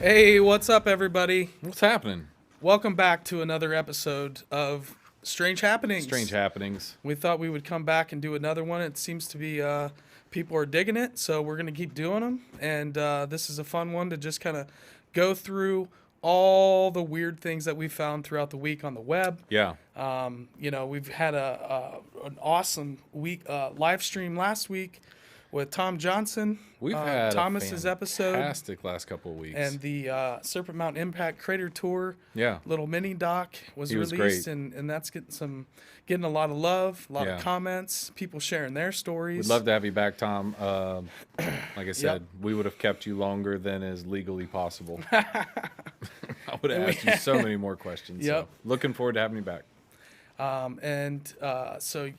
Hey, what's up, everybody? What's happening? Welcome back to another episode of Strange Happenings. Strange happenings. We thought we would come back and do another one. It seems to be people are digging it, so we're going to keep doing them. And this is a fun one to just kind of go through all the weird things that we found throughout the week on the web. Yeah. We've had an awesome week live stream last week with Tom Johnson. We've had Thomas's a episode. fantastic last couple of weeks. And the Serpent Mountain Impact Crater Tour, yeah, little mini doc was was released, great. and that's getting a lot of love, a lot Yeah. of comments, people sharing their stories. We'd love to have you back, Tom. Like I said, Yep. we would have kept you longer than is legally possible. I would have asked you so many more questions. Yep. So looking forward to having you back. So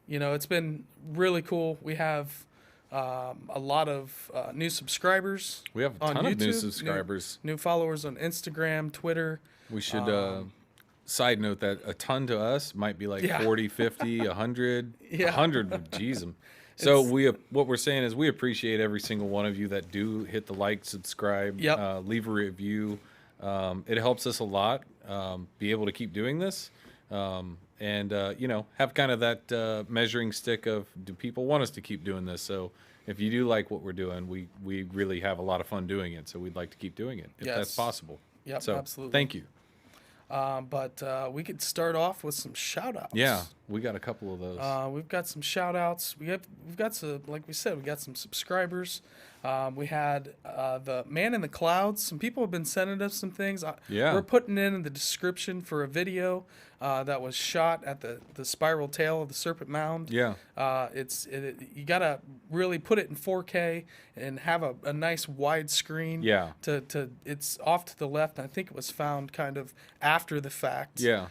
it's been really cool. We have a lot of new subscribers. We have a on ton of new YouTube, subscribers. new followers on Instagram, Twitter. We should side note that a ton to us might be like Yeah. 40, 50, 100. Yeah. 100 would jeez 'em. So what we're saying is we appreciate every single one of you that do hit the like, subscribe, Yep. leave a review. It helps us a lot be able to keep doing this. Have kind of that measuring stick of, do people want us to keep doing this? So if you do like what we're doing, we really have a lot of fun doing it. So we'd like to keep doing it if Yes. that's possible. Yep, So absolutely. thank you. But we could start off with some shout outs. Yeah, we got a couple of those. We've got some shout outs. We've got some, like we said, we got some subscribers. We had the Man in the Clouds. Some people have been sending us some things. Yeah. We're putting in the description for a video that was shot at the spiral tail of the Serpent Mound. Yeah. You gotta really put it in 4K and have a nice wide screen. Yeah. It's off to the left. I think it was found kind of after the fact. Yeah.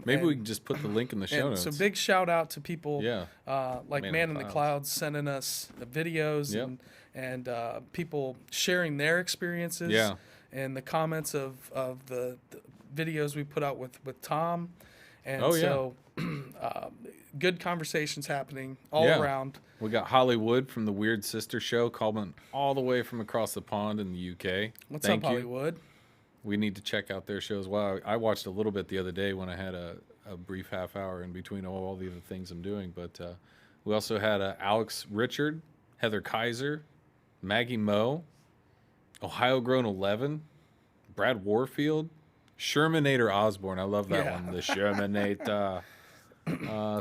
Maybe we and- can just put the link in the show notes. So big shout out to people Yeah. like Man in the Clouds sending us the videos Yep. and people sharing their experiences. Yeah. And the comments of the videos we put out with Tom. And Oh, yeah. so good conversations happening all Yeah. around. We got Hollywood from the Weird Sister Show calling all the way from across the pond in the UK. What's Thank up, you. Hollywood? We need to check out their show as well. I watched a little bit the other day when I had a brief half hour in between all the other things I'm doing. But we also had Alex Richard, Heather Kaiser, Maggie Moe, Ohio Grown 11, Brad Warfield, Shermanator Osborne. I love that Yeah. one. The Shermanator.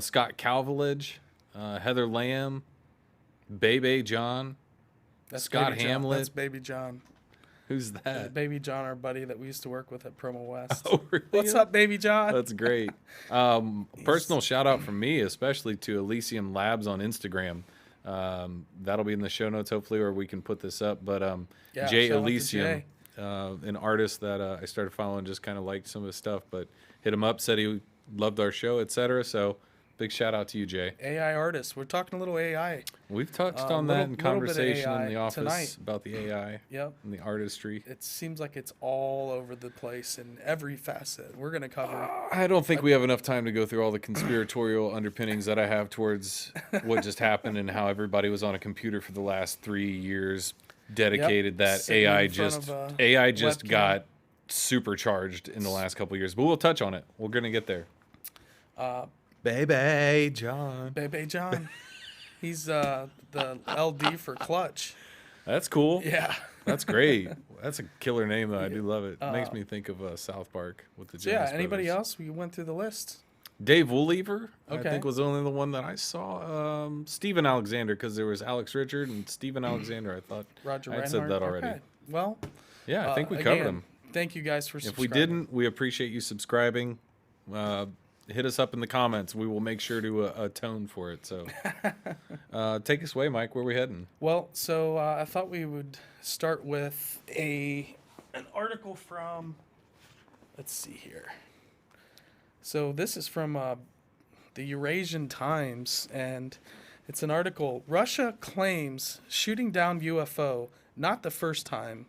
Scott Calvilage, Heather Lamb, Bebe John. That's Scott Baby John. Hamlet. That's Baby John. Who's that? Baby John, our buddy that we used to work with at Promo West. Oh, really? What's up, Baby John? That's great. Personal shout out from me, especially to Elysium Labs on Instagram. That'll be in the show notes, hopefully, or we can put this up. But Yeah, Jay shout out to Elysium, Jay. an artist that I started following, just kind of liked some of his stuff, but hit him up, said he loved our show, etc. So big shout out to you, Jay. AI artists. We're talking a little AI. We've touched on little that in bit of conversation in AI the office tonight. about the AI Yep. and the artistry. It seems like it's all over the place in every facet. We're going to cover. I don't think we have enough time to go through all the conspiratorial underpinnings that I have towards what just happened and how everybody was on a computer for the last 3 years dedicated that Sitting AI in front just of a AI just webcam. got supercharged in the last couple of years. But we'll touch on it. We're gonna get there. Baby John. Bebe John. He's the LD for Clutch. That's cool. Yeah. That's great. That's a killer name though. I do love it. Makes me think of South Park with the So yeah, Jonas anybody Brothers. else? We went through the list. Dave Woollever, I Okay. think, was only the one that I saw. Steven Alexander, because there was Alex Richard and Steven Alexander. I thought Roger I Reinhardt. said that already. Okay. Well, Yeah, I think we again, covered them. Thank you guys for If we subscribing. didn't, we appreciate you subscribing. Hit us up in the comments. We will make sure to atone for it. So take us away, Mike. Where are we heading? Well, so I thought we would start with an article from. Let's see here. So this is from the Eurasian Times, and it's an article. Russia claims shooting down UFO, not the first time.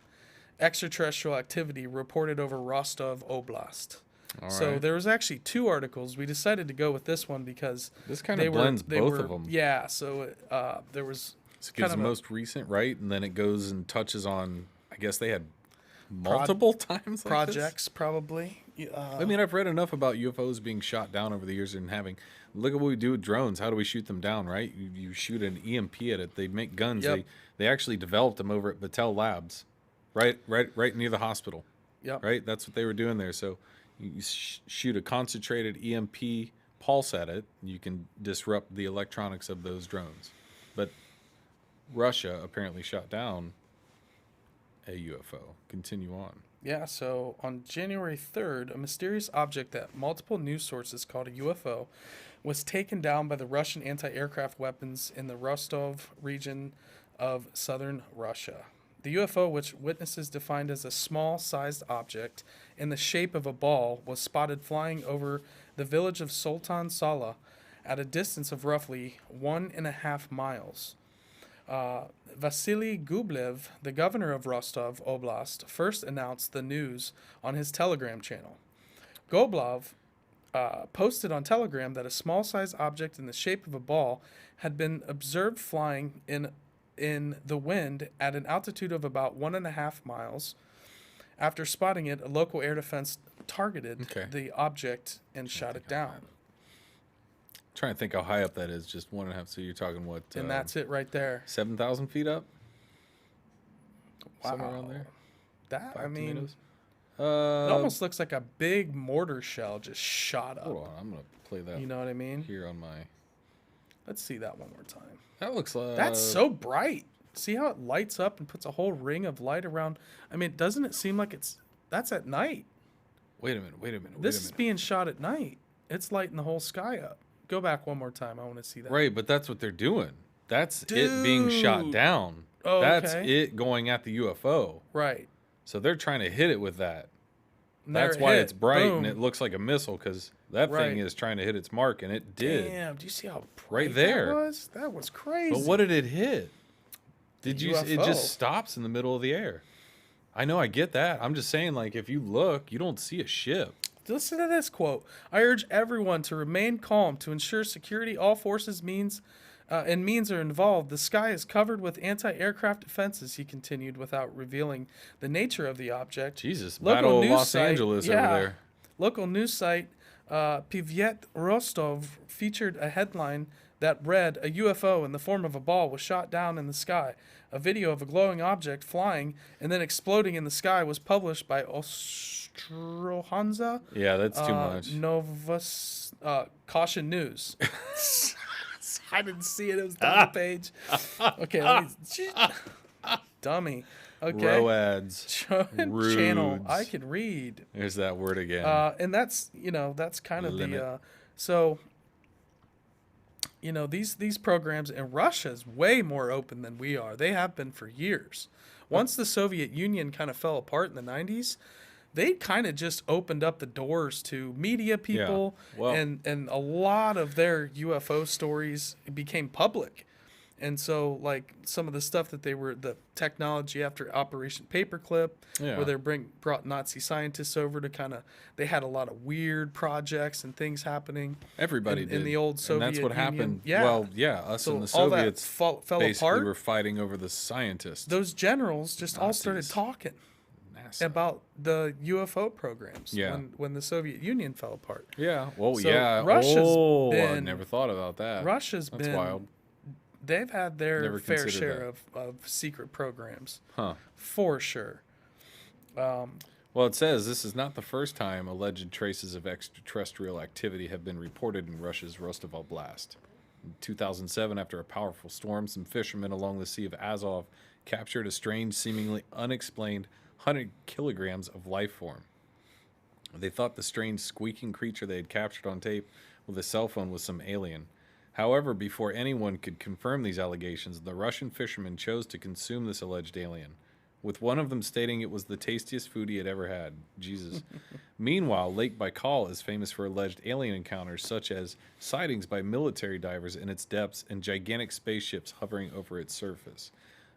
Extraterrestrial activity reported over Rostov Oblast. All So right. there was actually two articles. We decided to go with this one because This kind they of were- blends they both were- of them. Yeah, so there was It kind gives of the a- most recent, right? And then it goes and touches on, I guess they had multiple times like this? projects, probably. I mean, I've read enough about UFOs being shot down over the years and having. Look at what we do with drones. How do we shoot them down? Right? You shoot an EMP at it. They make guns. Yep. They actually developed them over at Battelle Labs, right near the hospital. Yep. Right. That's what they were doing there. So you shoot a concentrated EMP pulse at it. You can disrupt the electronics of those drones. But Russia apparently shot down a UFO. Continue on. Yeah, so on January 3rd, a mysterious object that multiple news sources called a UFO was taken down by the Russian anti-aircraft weapons in the Rostov region of southern Russia. The UFO, which witnesses defined as a small-sized object in the shape of a ball, was spotted flying over the village of Sultan Sala at a distance of roughly 1.5 miles. Vasily Gublev, the governor of Rostov Oblast, first announced the news on his Telegram channel. Gublev posted on Telegram that a small-sized object in the shape of a ball had been observed flying in the wind at an altitude of about 1.5 miles. After spotting it, a local air defense targeted the object and shot it down. Trying to think how high up that is. Just 1.5. So you're talking what? And that's it right there. 7,000 feet up. Wow. Somewhere around there. That 5 I mean, tomatoes? it almost looks like a big mortar shell just shot up. Hold on, I'm gonna play that. You know what I mean? Here on my. Let's see that one more time. That looks like. That's so bright. See how it lights up and puts a whole ring of light around? I mean, doesn't it seem like that's at night? Wait a minute. This is being shot at night. It's lighting the whole sky up. Go back one more time. I want to see that. Right, but that's what they're doing. That's it being shot down. Oh, that's okay. it going at the UFO. Right. So they're trying to hit it with that. And That's there why hit. it's bright Boom. and it looks like a missile because that Right. thing is trying to hit its mark and it did. Damn, do you see how bright Right there. that was? That was crazy. But what did it hit? Did you? It UFO. just stops in the middle of the air. I know, I get that. I'm just saying, like, if you look, you don't see a ship. Listen to this quote. I urge everyone to remain calm to ensure security. All forces means are involved. The sky is covered with anti-aircraft defenses, he continued without revealing the nature of the object. Jesus, Local Battle of news Los site- Angeles yeah. over there. Local news site Pivjet Rostov featured a headline that read, "A UFO in the form of a ball was shot down in the sky. A video of a glowing object flying and then exploding in the sky was published by Ostrohanza Yeah, that's too much. Novus Caution News." I didn't see it. It was down the page. Okay, let me, dummy. Okay. Roads. Channel. I Rudes. can read. There's that word again. And that's that's kind of Limit. the so these programs, and Russia's way more open than we are. They have been for years. Once the Soviet Union kind of fell apart in the 90s, they kind of just opened up the doors to media people, Well- and a lot of their UFO stories became public. And so, like, some of the stuff that the technology after Operation Paperclip, Yeah. where they brought Nazi scientists over to they had a lot of weird projects and things happening. Everybody in did. the old And that's Soviet what Union. happened. Yeah. Well, yeah, us So and the all that Soviets fell basically apart. were fighting over the scientists. Those generals just all started Nazis. talking NASA. about the UFO programs Yeah. when the Soviet Union fell apart. Yeah. Well, So yeah. Russia's I been- never thought about that. Russia's That's been wild. They've had their Never fair considered share of secret programs, Huh. for sure. Well, it says this is not the first time alleged traces of extraterrestrial activity have been reported in Russia's Rostov Oblast. In 2007, after a powerful storm, some fishermen along the Sea of Azov captured a strange, seemingly unexplained 100 kilograms of life form. They thought the strange squeaking creature they had captured on tape with a cell phone was some alien. However, before anyone could confirm these allegations, the Russian fishermen chose to consume this alleged alien, with one of them stating it was the tastiest food he had ever had. Jesus. Meanwhile, Lake Baikal is famous for alleged alien encounters, such as sightings by military divers in its depths and gigantic spaceships hovering over its surface.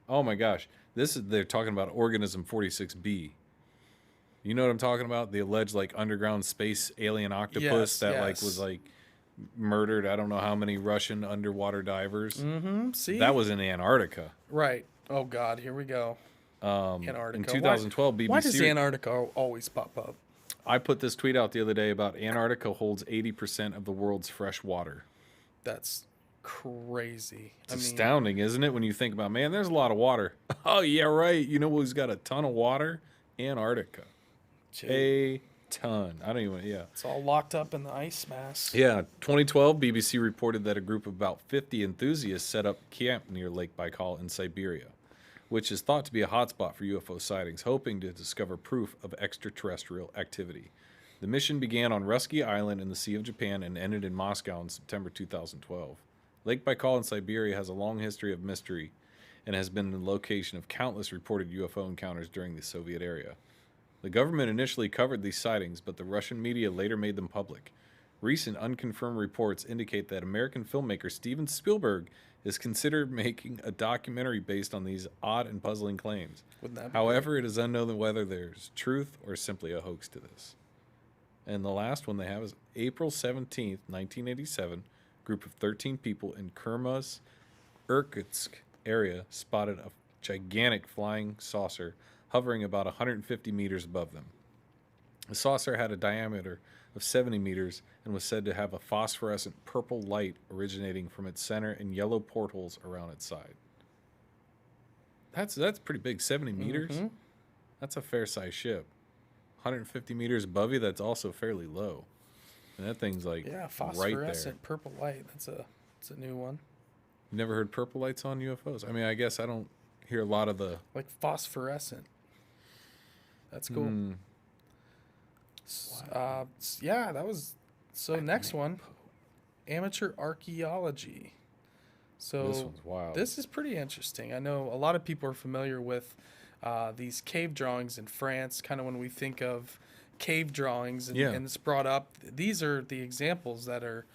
Oh my gosh. They're talking about organism 46B. You know what I'm talking about? The alleged underground space alien octopus Yes. was murdered I don't know how many Russian underwater divers. Mm-hmm. See? That was in Antarctica. Right. Oh, God. Here we go. Antarctica. In 2012, BBC. Why does Antarctica always pop up? I put this tweet out the other day about Antarctica holds 80% of the world's fresh water. That's crazy. It's astounding, isn't it? When you think about, man, there's a lot of water. Oh, yeah, right. You know who's got a ton of water? Antarctica. A ton. I don't even, yeah. It's all locked up in the ice mass. Yeah. 2012, BBC reported that a group of about 50 enthusiasts set up camp near Lake Baikal in Siberia, which is thought to be a hotspot for UFO sightings, hoping to discover proof of extraterrestrial activity. The mission began on Rusky Island in the Sea of Japan and ended in Moscow in September 2012. Lake Baikal in Siberia has a long history of mystery and has been the location of countless reported UFO encounters during the Soviet era. The government initially covered these sightings, but the Russian media later made them public. Recent unconfirmed reports indicate that American filmmaker Steven Spielberg is considered making a documentary based on these odd and puzzling claims. However, it is unknown whether there's truth or simply a hoax to this. And the last one they have is April 17th, 1987. Group of 13 people in Kurmaz, Irkutsk area spotted a gigantic flying saucer hovering about 150 meters above them. The saucer had a diameter of 70 meters and was said to have a phosphorescent purple light originating from its center and yellow portholes around its side. That's pretty big, 70 meters? Mm-hmm. That's a fair-sized ship. 150 meters above you, that's also fairly low. And that thing's like phosphorescent right purple light. It's a new one. You never heard purple lights on UFOs? I mean, I guess I don't hear a lot of the... Like phosphorescent. That's cool. Wow. That was... So next one, amateur archaeology. So this one's wild. This is pretty interesting. I know a lot of people are familiar with these cave drawings in France, kind of when we think of cave drawings and it's brought up. These are the examples that are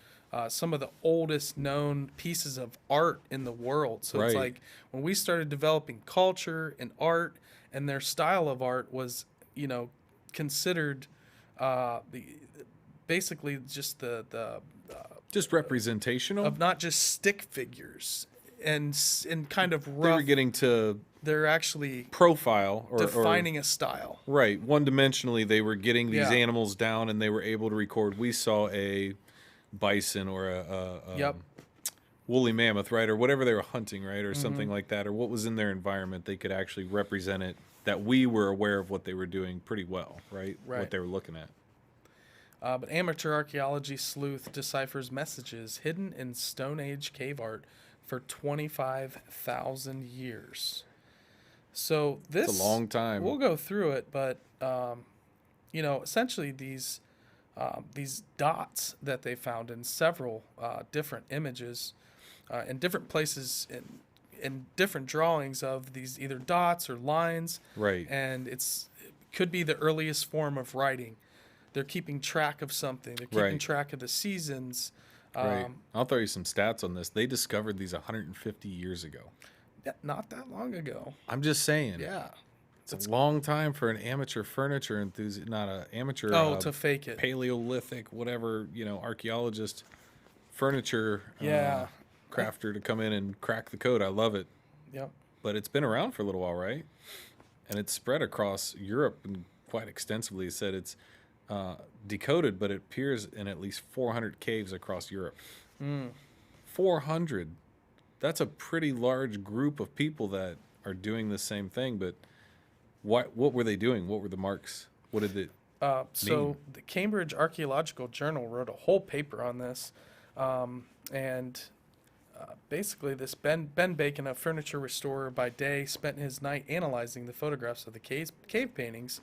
some of the oldest known pieces of art in the world. So it's like when we started developing culture and art, and their style of art was, considered basically just the just representational of not just stick figures and kind of rough. They were getting to... They're actually profile or defining a style. Right. One-dimensionally, they were getting these animals down, and they were able to record. We saw a bison or a woolly mammoth, right, or whatever they were hunting, right, or something like that, or what was in their environment. They could actually represent it, that we were aware of what they were doing pretty well, right? What they were looking at. But amateur archaeology sleuth deciphers messages hidden in Stone Age cave art for 25,000 years. So this is a long time. We'll go through it, but essentially these dots that they found in several different images, in different places, in different drawings of these either dots or lines, right? And it could be the earliest form of writing. They're keeping track of something. They're keeping track of the seasons. Right. I'll throw you some stats on this. They discovered these 150 years ago. Yeah, not that long ago. I'm just saying. Yeah. It's a long time for an amateur furniture enthusiast, not an amateur. To fake it. Paleolithic, whatever, archaeologist, furniture crafter to come in and crack the code. I love it. Yep. But it's been around for a little while, right? And it's spread across Europe and quite extensively. It said it's decoded, but it appears in at least 400 caves across Europe. 400. That's a pretty large group of people that are doing the same thing. But what were they doing? What were the marks? What did it So the Cambridge Archaeological Journal wrote a whole paper on this. Basically, this Ben Bacon, a furniture restorer by day, spent his night analyzing the photographs of the cave paintings.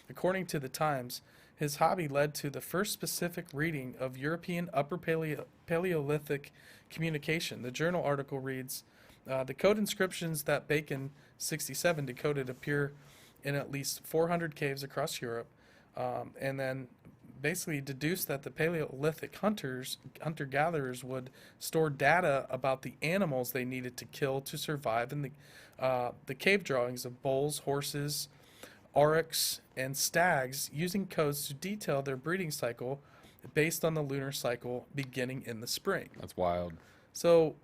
According to the Times, his hobby led to the first specific reading of European Upper Paleolithic communication. The journal article reads, the code inscriptions that Bacon, 67, decoded appear in at least 400 caves across Europe, and then basically deduced that the Paleolithic hunter-gatherers would store data about the animals they needed to kill to survive in the cave drawings of bulls, horses, aurochs, and stags, using codes to detail their breeding cycle based on the lunar cycle beginning in the spring. That's wild. So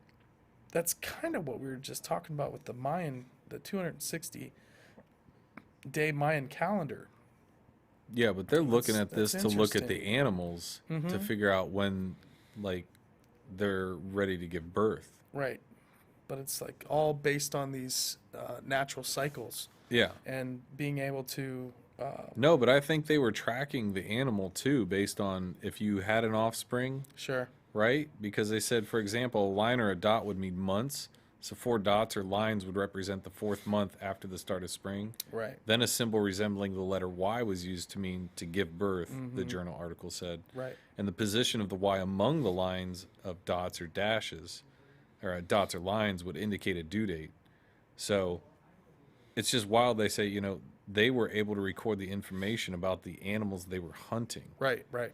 that's kind of what we were just talking about with the Mayan, the 260. day Mayan calendar. Yeah, but they're looking at this That's to look at the interesting. animals to figure out when, like, they're ready to give birth. Right. But it's like all based on these natural cycles Yeah. and being able to. No, but I think they were tracking the animal too, based on if you had an offspring, Sure. right? Because they said, for example, a line or a dot would mean months. So 4 dots or lines would represent the 4th month after the start of spring. Right. Then a symbol resembling the letter Y was used to mean to give birth, the journal article said. Right. And the position of the Y among the lines of dots or dashes, or dots or lines, would indicate a due date. So it's just wild. They say, you know, they were able to record the information about the animals they were hunting. Right. Right.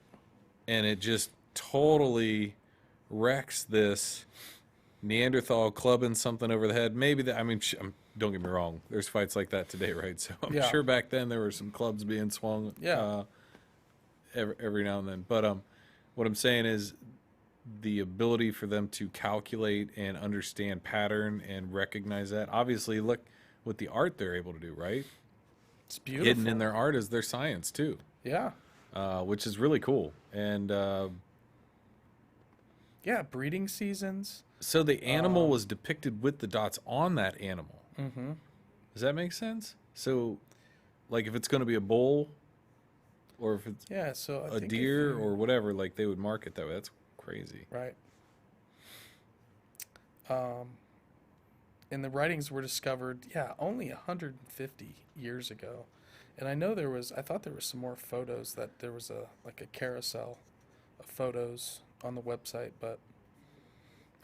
And it just totally wrecks this Neanderthal clubbing something over the head. Maybe that, I mean, don't get me wrong. There's fights like that today, right? So I'm Yeah. sure back then there were some clubs being swung Yeah. every now and then. But what I'm saying is the ability for them to calculate and understand pattern and recognize that. Obviously, look what the art they're able to do, right? It's beautiful. Hidden in their art is their science too, Yeah. which is really cool. And Yeah. Breeding seasons. so the animal was depicted with the dots on that animal. Mm-hmm. Does that make sense? So, like, if it's going to be a bull, or if it's Yeah. So I a think if deer you- or whatever, like they would mark it that way. That's crazy. Right. And the writings were discovered, only 150 years ago. And I know I thought there were some more photos, that there was a carousel of photos on the website, but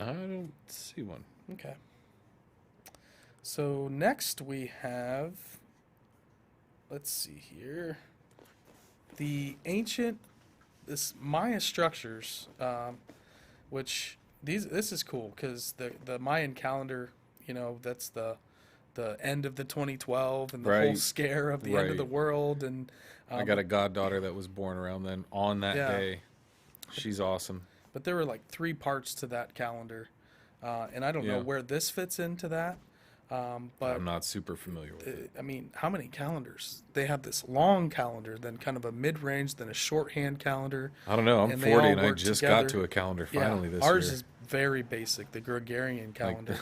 I don't see one. okay. So next we have, let's see here, this Maya structures, which this is cool because the Mayan calendar, that's the end of the 2012 and the whole Right. scare of the end of the Right. world. And I got a goddaughter that was born around then on that Yeah. day. She's awesome. but there were like 3 parts to that calendar, and I don't know Yeah. where this fits into that. But I'm not super familiar with it. I mean, how many calendars? They have this long calendar, then kind of a mid-range, then a shorthand calendar. I don't know. I'm and they 40 all and I work just together. got to a calendar finally this ours year. is very basic, the Gregorian Like, calendar.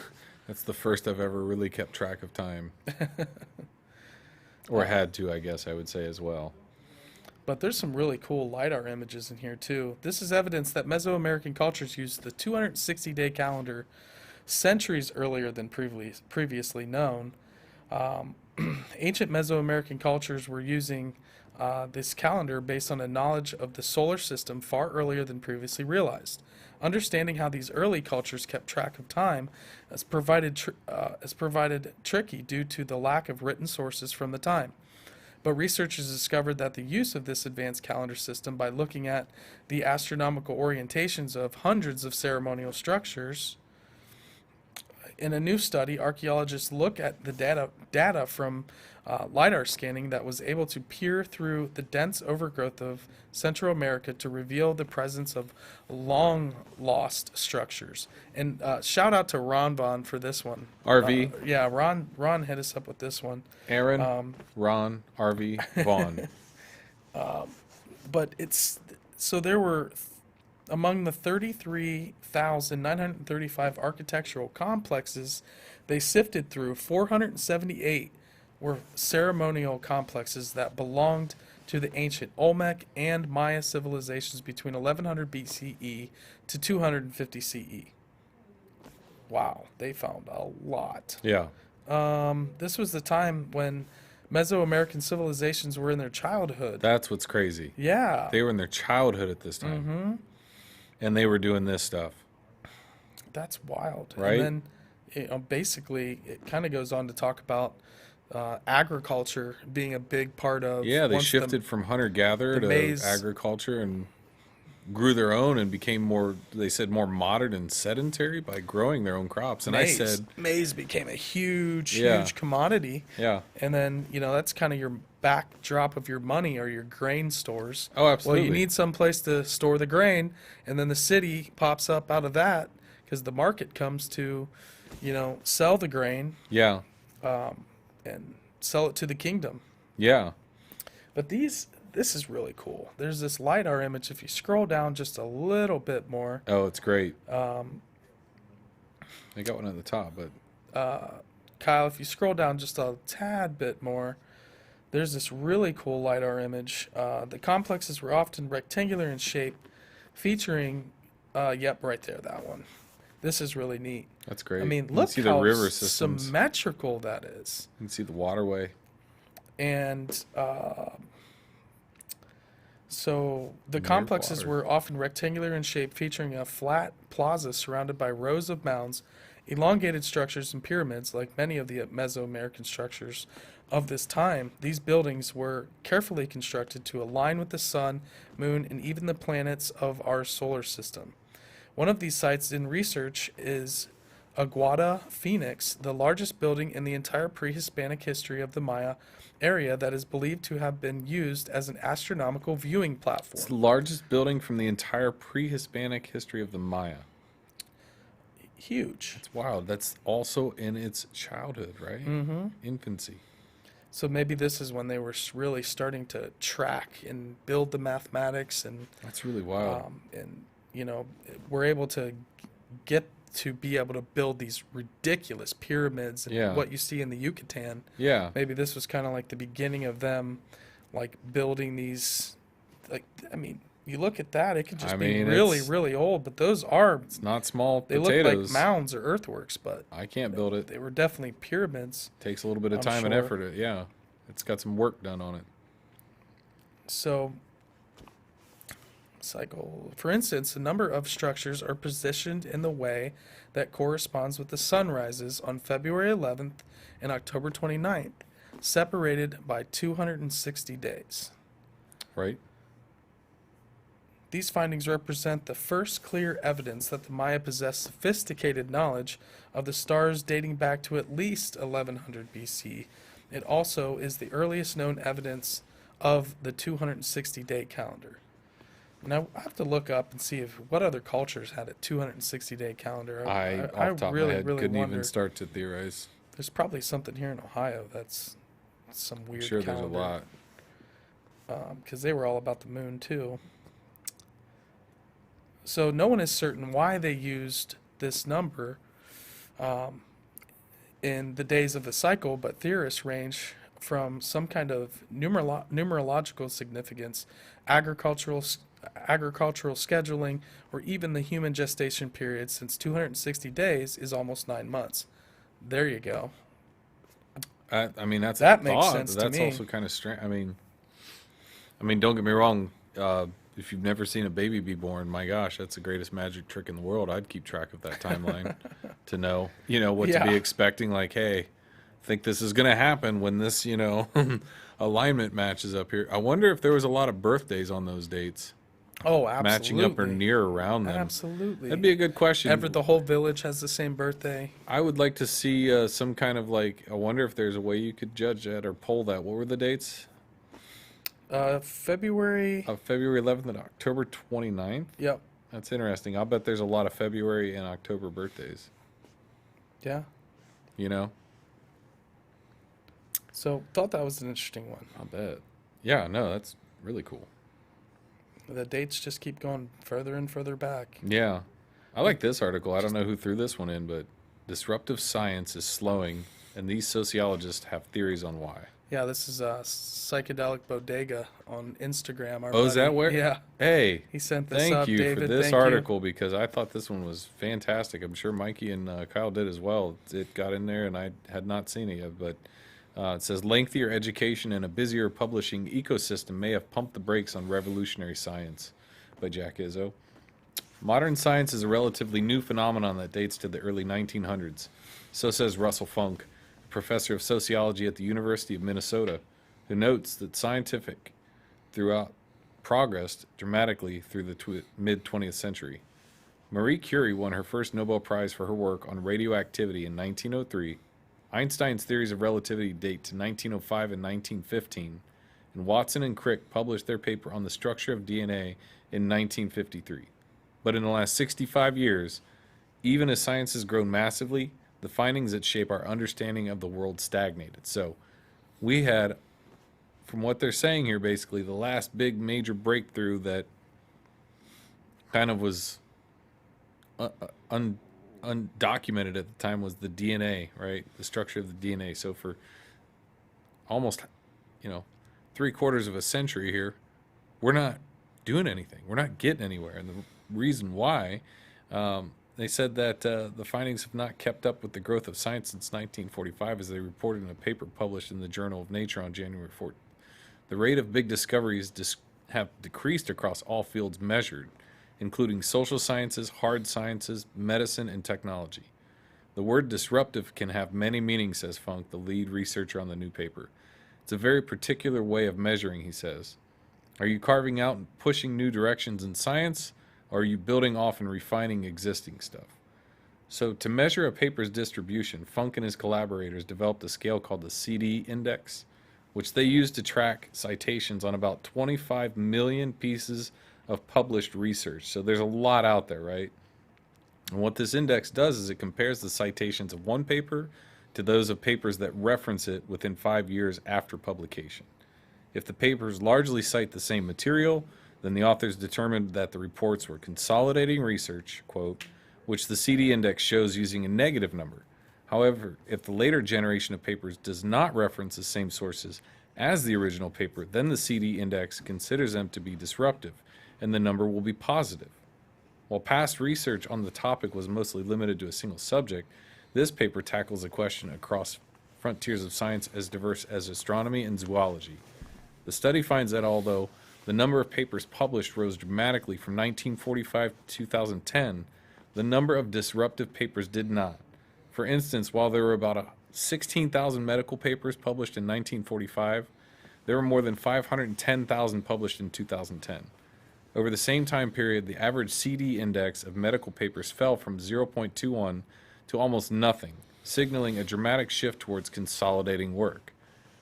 that's the first I've ever really kept track of time. Or had to, I guess I would say as well. But there's some really cool LiDAR images in here, too. This is evidence that Mesoamerican cultures used the 260-day calendar centuries earlier than previously known. Ancient Mesoamerican cultures were using this calendar based on a knowledge of the solar system far earlier than previously realized. Understanding how these early cultures kept track of time has provided tricky due to the lack of written sources from the time. But researchers discovered that the use of this advanced calendar system by looking at the astronomical orientations of hundreds of ceremonial structures. In a new study, archaeologists look at the data from LiDAR scanning that was able to peer through the dense overgrowth of Central America to reveal the presence of long-lost structures. And shout out to Ron Vaughn for this one. RV, Yeah, Ron hit us up with this one. Aaron, Ron, RV, Vaughn. But so there were, among the 33,935 architectural complexes they sifted through, 478 were ceremonial complexes that belonged to the ancient Olmec and Maya civilizations between 1100 BCE to 250 CE. Wow, they found a lot. Yeah. This was the time when Mesoamerican civilizations were in their childhood. That's what's crazy. Yeah. They were in their childhood at this time. Mm-hmm. And they were doing this stuff. That's wild. Right? And then, basically, it kind of goes on to talk about agriculture being a big part of. Yeah, they once shifted from hunter-gatherer the to maize- agriculture and grew their own and became more, they said, more modern and sedentary by growing their own crops. And maize, I said, maize became a huge, Yeah. huge commodity. yeah. And then, that's kind of your backdrop of your money or your grain stores. Oh, absolutely. Well, you need some place to store the grain, and then the city pops up out of that because the market comes to, sell the grain Yeah. and sell it to the kingdom. Yeah. But this is really cool. There's this LiDAR image. If you scroll down just a little bit more, Oh, it's great. um, They got one at the top, but Kyle, if you scroll down just a tad bit more, there's this really cool LiDAR image. The complexes were often rectangular in shape, featuring, yep, right there, that one. This is really neat. that's great. I mean, You can look see how the river systems. symmetrical that is. You can see the waterway. And so the Mirrored complexes water. were often rectangular in shape, featuring a flat plaza surrounded by rows of mounds, elongated structures, and pyramids. Like many of the Mesoamerican structures of this time, these buildings were carefully constructed to align with the sun, moon, and even the planets of our solar system. One of these sites in research is Aguada, Phoenix, the largest building in the entire pre-Hispanic history of the Maya area that is believed to have been used as an astronomical viewing It's platform. the largest building from the entire pre-Hispanic history of the Maya. Huge. It's wild. That's also in its childhood, right? Mm-hmm. Infancy. So maybe this is when they were really starting to track and build the mathematics That's really wild. and we're able to get to be able to build these ridiculous pyramids and Yeah. what you see in the Yucatan. Yeah. Maybe this was kind of like the beginning of them, like building these. Like, I mean, you look at that; it could just I be mean, really, it's- really old. But those are It's not small they potatoes. look like mounds or earthworks, but I can't build it. they were definitely pyramids. Takes a little bit of I'm time and sure. effort. Yeah. It's got some work done on it. So, cycle. For instance, a number of structures are positioned in the way that corresponds with the sunrises on February 11th and October 29th, separated by 260 days. Right? These findings represent the first clear evidence that the Maya possessed sophisticated knowledge of the stars dating back to at least 1100 BC. It also is the earliest known evidence of the 260-day calendar. Now, I have to look up and see what other cultures had a 260-day calendar. I off the top of my head, couldn't wonder. even start to theorize. There's probably something here in Ohio that's some weird I'm sure calendar. there's a lot. Because they were all about the moon too. So no one is certain why they used this number in the days of the cycle, but theorists range from some kind of numerological significance, agricultural scheduling, or even the human gestation period, since 260 days is almost 9 months. There you go. I mean, that's That a makes thought, sense but to that's me. also kind of strange. I mean, don't get me wrong. If you've never seen a baby be born, my gosh, that's the greatest magic trick in the world. I'd keep track of that timeline to know, what to Yeah. be expecting. Like, hey, I think this is going to happen when this, alignment matches up here. I wonder if there was a lot of birthdays on those dates, Oh, absolutely. matching up or near around them. Absolutely. That'd be a good question. The whole village has the same birthday. I would like to see some kind of I wonder if there's a way you could judge that or poll that. What were the dates? February. February 11th and October 29th. Yep. That's interesting. I'll bet there's a lot of February and October birthdays. Yeah. You know? So thought that was an interesting one. I'll bet. Yeah, no, that's really cool. The dates just keep going further and further back. Yeah. I like this article. I don't know who threw this one in, but disruptive science is slowing, and these sociologists have theories on why. Yeah, this is Psychedelic Bodega on Instagram. Our Oh, is that buddy. where? Yeah, Hey, he sent this thank up, you David. for this Thank you. article because I thought this one was fantastic. I'm sure Mikey and Kyle did as well. It got in there, and I had not seen it yet, but it says lengthier education and a busier publishing ecosystem may have pumped the brakes on revolutionary science by Jack Izzo. Modern science is a relatively new phenomenon that dates to the early 1900s. So says Russell Funk, a professor of sociology at the University of Minnesota, who notes that scientific throughout progressed dramatically through the mid-20th century. Marie Curie won her first Nobel Prize for her work on radioactivity in 1903. Einstein's theories of relativity date to 1905 and 1915, and Watson and Crick published their paper on the structure of DNA in 1953. But in the last 65 years, even as science has grown massively, the findings that shape our understanding of the world stagnated. So we had from what they're saying here, basically, the last big major breakthrough that kind of was undocumented at the time was the DNA, right? The structure of the DNA. So for almost, 3/4 of a century here, we're not doing anything. We're not getting anywhere. And the reason why, they said that the findings have not kept up with the growth of science since 1945, as they reported in a paper published in the Journal of Nature on January 4th. The rate of big discoveries have decreased across all fields measured, including social sciences, hard sciences, medicine, and technology. The word disruptive can have many meanings, says Funk, the lead researcher on the new paper. It's a very particular way of measuring, he says. Are you carving out and pushing new directions in science, or are you building off and refining existing stuff? So to measure a paper's distribution, Funk and his collaborators developed a scale called the CD index, which they used to track citations on about 25 million pieces of published research. So there's a lot out there, right? And what this index does is it compares the citations of one paper to those of papers that reference it within 5 years after publication. If the papers largely cite the same material, then the authors determined that the reports were consolidating research, quote, which the CD index shows using a negative number. However, if the later generation of papers does not reference the same sources as the original paper, then the CD index considers them to be disruptive, and the number will be positive. While past research on the topic was mostly limited to a single subject, this paper tackles a question across frontiers of science as diverse as astronomy and zoology. The study finds that although the number of papers published rose dramatically from 1945 to 2010, the number of disruptive papers did not. For instance, while there were about 16,000 medical papers published in 1945, there were more than 510,000 published in 2010. Over the same time period, the average CD index of medical papers fell from 0.21 to almost nothing, signaling a dramatic shift towards consolidating work.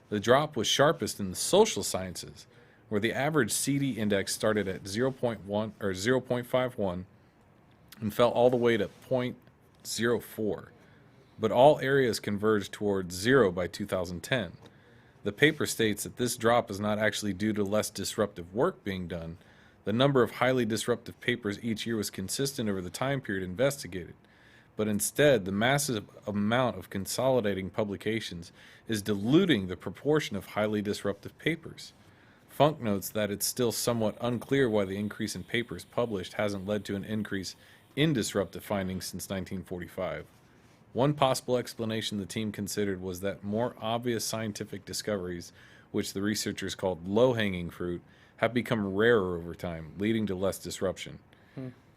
The drop was sharpest in the social sciences, where the average CD index started at 0.1 or 0.51 and fell all the way to 0.04. But all areas converged towards zero by 2010. The paper states that this drop is not actually due to less disruptive work being done. The number of highly disruptive papers each year was consistent over the time period investigated, but instead the massive amount of consolidating publications is diluting the proportion of highly disruptive papers. Funk notes that it's still somewhat unclear why the increase in papers published hasn't led to an increase in disruptive findings since 1945. One possible explanation the team considered was that more obvious scientific discoveries, which the researchers called low-hanging fruit, have become rarer over time, leading to less disruption.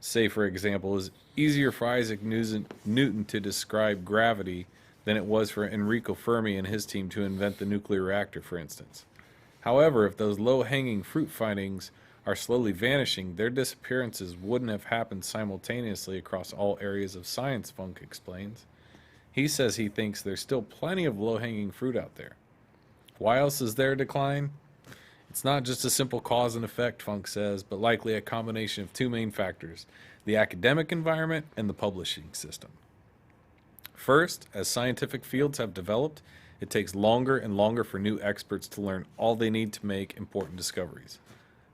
Say, for example, it was easier for Isaac Newton to describe gravity than it was for Enrico Fermi and his team to invent the nuclear reactor, for instance. However, if those low-hanging fruit findings are slowly vanishing, their disappearances wouldn't have happened simultaneously across all areas of science, Funk explains. He says he thinks there's still plenty of low-hanging fruit out there. Why else is there a decline? It's not just a simple cause and effect, Funk says, but likely a combination of two main factors: the academic environment and the publishing system. First, as scientific fields have developed, it takes longer and longer for new experts to learn all they need to make important discoveries.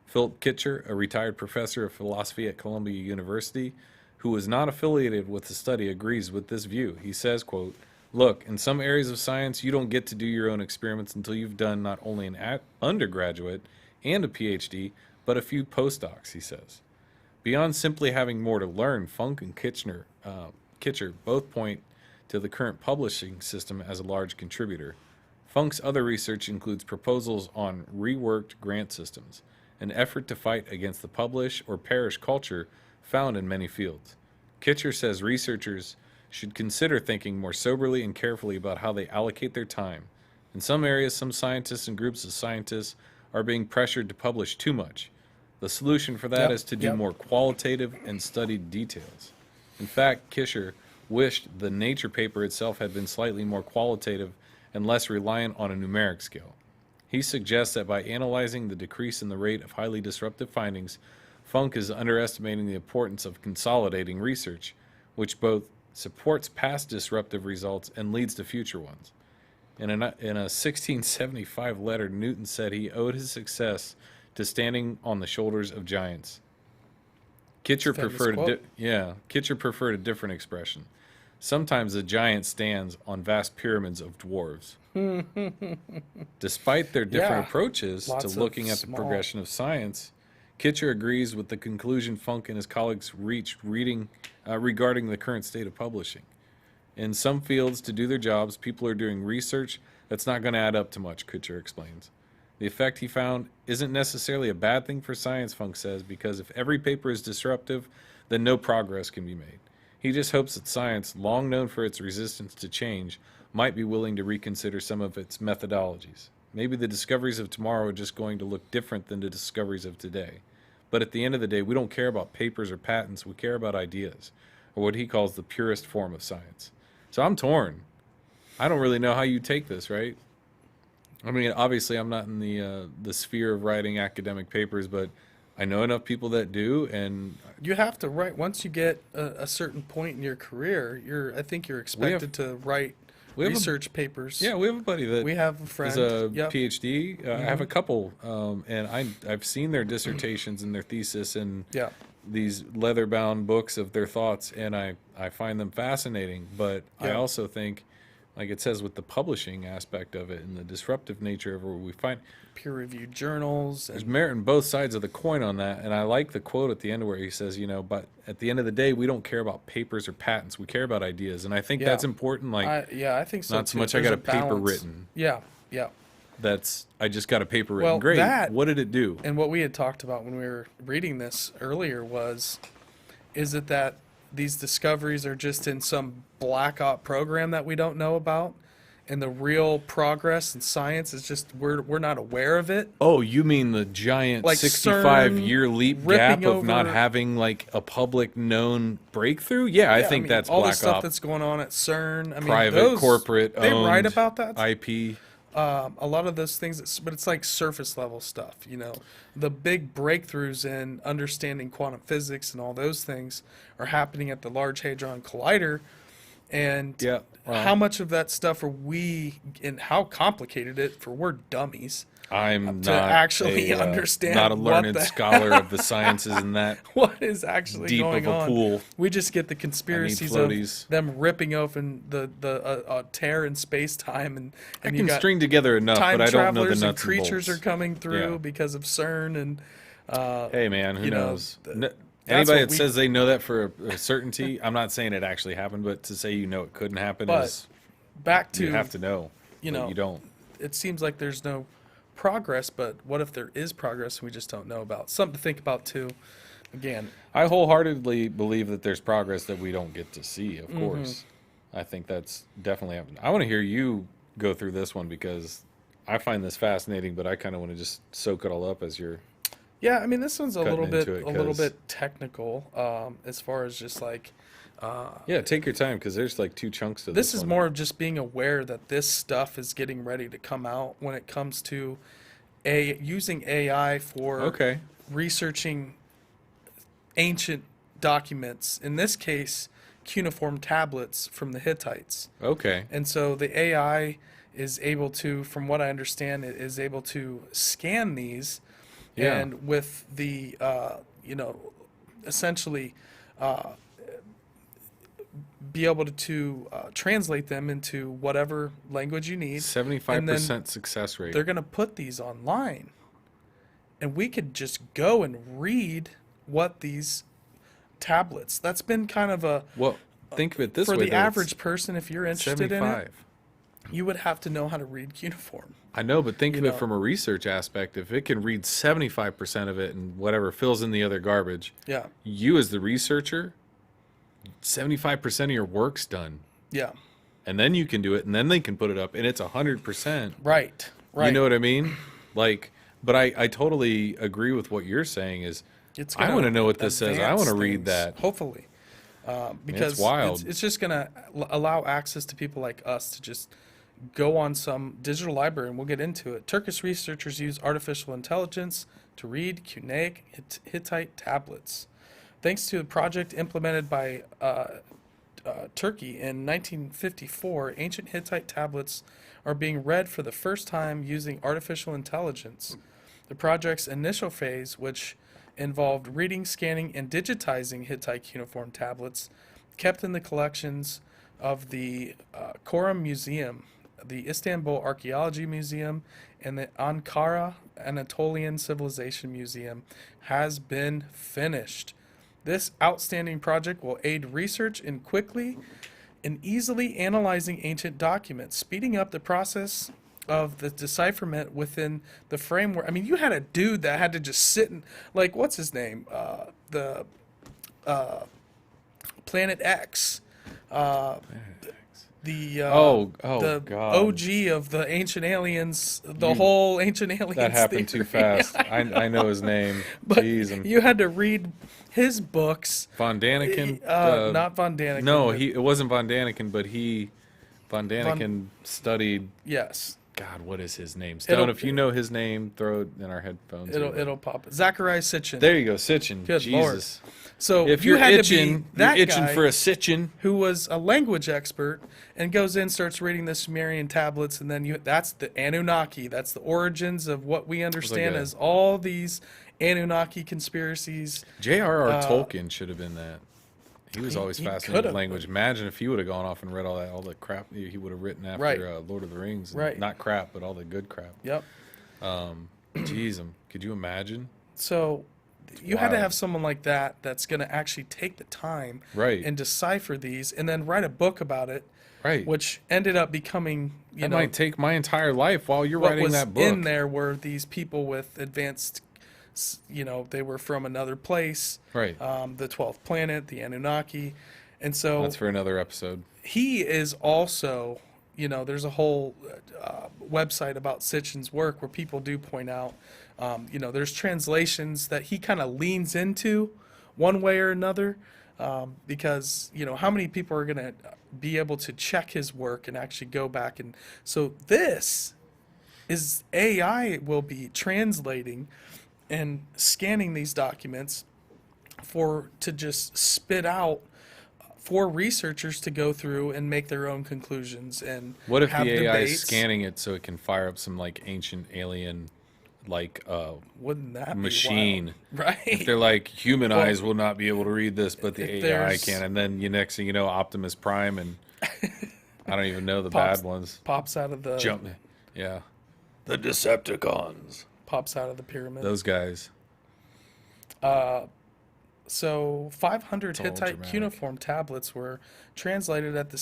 Philip Kitcher, a retired professor of philosophy at Columbia University, who was not affiliated with the study, agrees with this view. He says, quote, "Look, in some areas of science, you don't get to do your own experiments until you've done not only an undergraduate and a PhD, but a few postdocs," he says. Beyond simply having more to learn, Funk and Kitcher both point to the current publishing system as a large contributor. Funk's other research includes proposals on reworked grant systems, an effort to fight against the publish or perish culture found in many fields. Kitcher says researchers should consider thinking more soberly and carefully about how they allocate their time. In some areas, some scientists and groups of scientists are being pressured to publish too much. The solution for that is to do more qualitative and studied details. In fact, Kitcher wished the Nature paper itself had been slightly more qualitative and less reliant on a numeric scale. He suggests that by analyzing the decrease in the rate of highly disruptive findings, Funk is underestimating the importance of consolidating research, which both supports past disruptive results and leads to future ones. In a 1675 letter, Newton said he owed his success to standing on the shoulders of giants. Kitcher preferred a different expression. Sometimes a giant stands on vast pyramids of dwarves. Despite their different Yeah, approaches to lots of looking at the small. progression of science, Kitcher agrees with the conclusion Funk and his colleagues reached regarding the current state of publishing. In some fields, to do their jobs, people are doing research that's not going to add up to much, Kitcher explains. The effect he found isn't necessarily a bad thing for science, Funk says, because if every paper is disruptive, then no progress can be made. He just hopes that science, long known for its resistance to change, might be willing to reconsider some of its methodologies. Maybe the discoveries of tomorrow are just going to look different than the discoveries of today. But at the end of the day, we don't care about papers or patents, we care about ideas, or what he calls the purest form of science. So I'm torn. I don't really know how you take this, right? I mean, obviously, I'm not in the sphere of writing academic papers, but I know enough people that do, and You have to write once you get a certain point in your career. I think you're expected to write we have research papers. yeah, we have a buddy that We have a is friend. a Yep. PhD. I have a couple, and I've seen their dissertations and their thesis and Yeah. these leather-bound books of their thoughts, and I find them fascinating. But I Yeah. also think, like it says with the publishing aspect of it and the disruptive nature of what we find, Peer-reviewed journals there's and merit in both sides of the coin on that. And I like the quote at the end where he says, but at the end of the day, we don't care about papers or patents. We care about ideas. And I think Yeah. that's important. Like, I think so not so too. much I There's got a paper balance. written. Yeah. Yeah. I just got a paper written. Well, Great. that- What did it do? And what we had talked about when we were reading this earlier is it that these discoveries are just in some black op program that we don't know about, and the real progress in science is just we're not aware of it. Oh, you mean the giant Like 65-year leap ripping gap of not over- having like a public known breakthrough? Yeah, I Yeah, think mean, that's all the black stuff op, that's going on at CERN. I mean, private, those, corporate, they write owned about that. IP. A lot of those things, but it's like surface level stuff. The big breakthroughs in understanding quantum physics and all those things are happening at the Large Hadron Collider. And Yeah, how much of that stuff are we, and how complicated it for we're dummies I'm to not actually understand not a what learned the scholar of the sciences in that what is actually deep going of a on. pool. We just get the conspiracies floaties. of them ripping open the tear in space time, and I you can got string together enough, time but I don't know the travelers nuts and creatures bolts. are coming through Yeah. because of CERN and Hey man, who you know, knows? that's Anybody what that we- says they know that for a certainty, I'm not saying it actually happened, but to say it couldn't happen But is back to you have to know. you but know, you don't. it seems like there's no progress, but what if there is progress we just don't know about? Something to think about too. Again, I wholeheartedly believe that there's progress that we don't get to see, Mm-hmm. of course. I think that's definitely happened. I want to hear you go through this one because I find this fascinating, but I kind of want to just soak it all up as you're. yeah, I mean this one's a Cutting little bit into it, a little 'cause- bit technical as far as just like Yeah, take your time because there's like two chunks to this this is one. more of just being aware that this stuff is getting ready to come out when it comes to using AI for Okay. researching ancient documents. In this case, cuneiform tablets from the Hittites. Okay. And so the AI is able to, from what I understand, it is able to scan these, Yeah. and with the, essentially, be able to translate them into whatever language you need. 75% success rate. They're going to put these online, and we could just go and read what these tablets. That's been kind of a Well, think of it this for way. the though, it's average person. If you're interested in it, 75. you would have to know how to read cuneiform. I know, but think of You it know. from a research aspect. If it can read 75% of it and whatever fills in the other garbage, Yeah, you as the researcher, 75% of your work's done. yeah, And then you can do it, and then they can put it up, and it's 100%. right. You know what I mean? Like, but I totally agree with what you're saying is, It's I gonna want to know what this says. I advance want to read things, that. hopefully, because wild. It's just going to allow access to people like us to just go on some digital library, and we'll get into it. Turkish researchers use artificial intelligence to read Cuneic Hittite tablets. Thanks to the project implemented by Turkey in 1954, ancient Hittite tablets are being read for the first time using artificial intelligence. The project's initial phase, which involved reading, scanning, and digitizing Hittite cuneiform tablets, kept in the collections of the Korum Museum, the Istanbul Archaeology Museum, and the Ankara Anatolian Civilization Museum, has been finished. This outstanding project will aid research in quickly and easily analyzing ancient documents, speeding up the process of the decipherment within the framework. I mean, you had a dude that had to just sit and, like, what's his name? The Planet X. The God. OG of the ancient aliens, whole ancient aliens. That happened theory. too fast. I know his name. But Jeez, you had to read his books. Von Daniken. Not Von Daniken. No, but- it wasn't Von Daniken, but Von Daniken studied. Yes. God, what is his name? Stone, if you know his name, throw it in our headphones. It'll pop. Zachariah Sitchin. There you go, Sitchin. Good Jesus. Lord. So If you you're had itching, to be that you're itching guy for a Sitchin. who was a language expert and goes in, starts reading the Sumerian tablets, and then that's the Anunnaki. That's the origins of what we understand as all these Anunnaki conspiracies. J.R.R. Tolkien should have been that. He was always he fascinated could've. with language. Imagine if he would have gone off and read all the crap he would have written after Right. Lord of the Rings. And Right. Not crap, but all the good crap. Yep. Jeez, could you imagine? So you had to wild. have someone like that that's going to actually take the time Right. and decipher these and then write a book about it, Right. which ended up becoming, That might take my entire life while you're what writing was that book. in there were these people with advanced, they were from another place, Right. the 12th planet, the Anunnaki. And so That's for another episode. he is also, there's a whole website about Sitchin's work where people do point out, there's translations that he kind of leans into one way or another, because, how many people are going to be able to check his work and actually go back. And so this is AI will be translating and scanning these documents to just spit out for researchers to go through and make their own conclusions and What if have the AI is debates. scanning it so it can fire up some like ancient alien Wouldn't that machine? be wild? If Right? they're like human eyes will not be able to read this, but the if AI there's- can. And then next thing you know, Optimus Prime and I don't even know the Pops- bad ones. Pops out of the Jump, yeah. The Decepticons. pops out of the pyramid. Those guys. So 500 all Hittite dramatic. cuneiform tablets were translated at the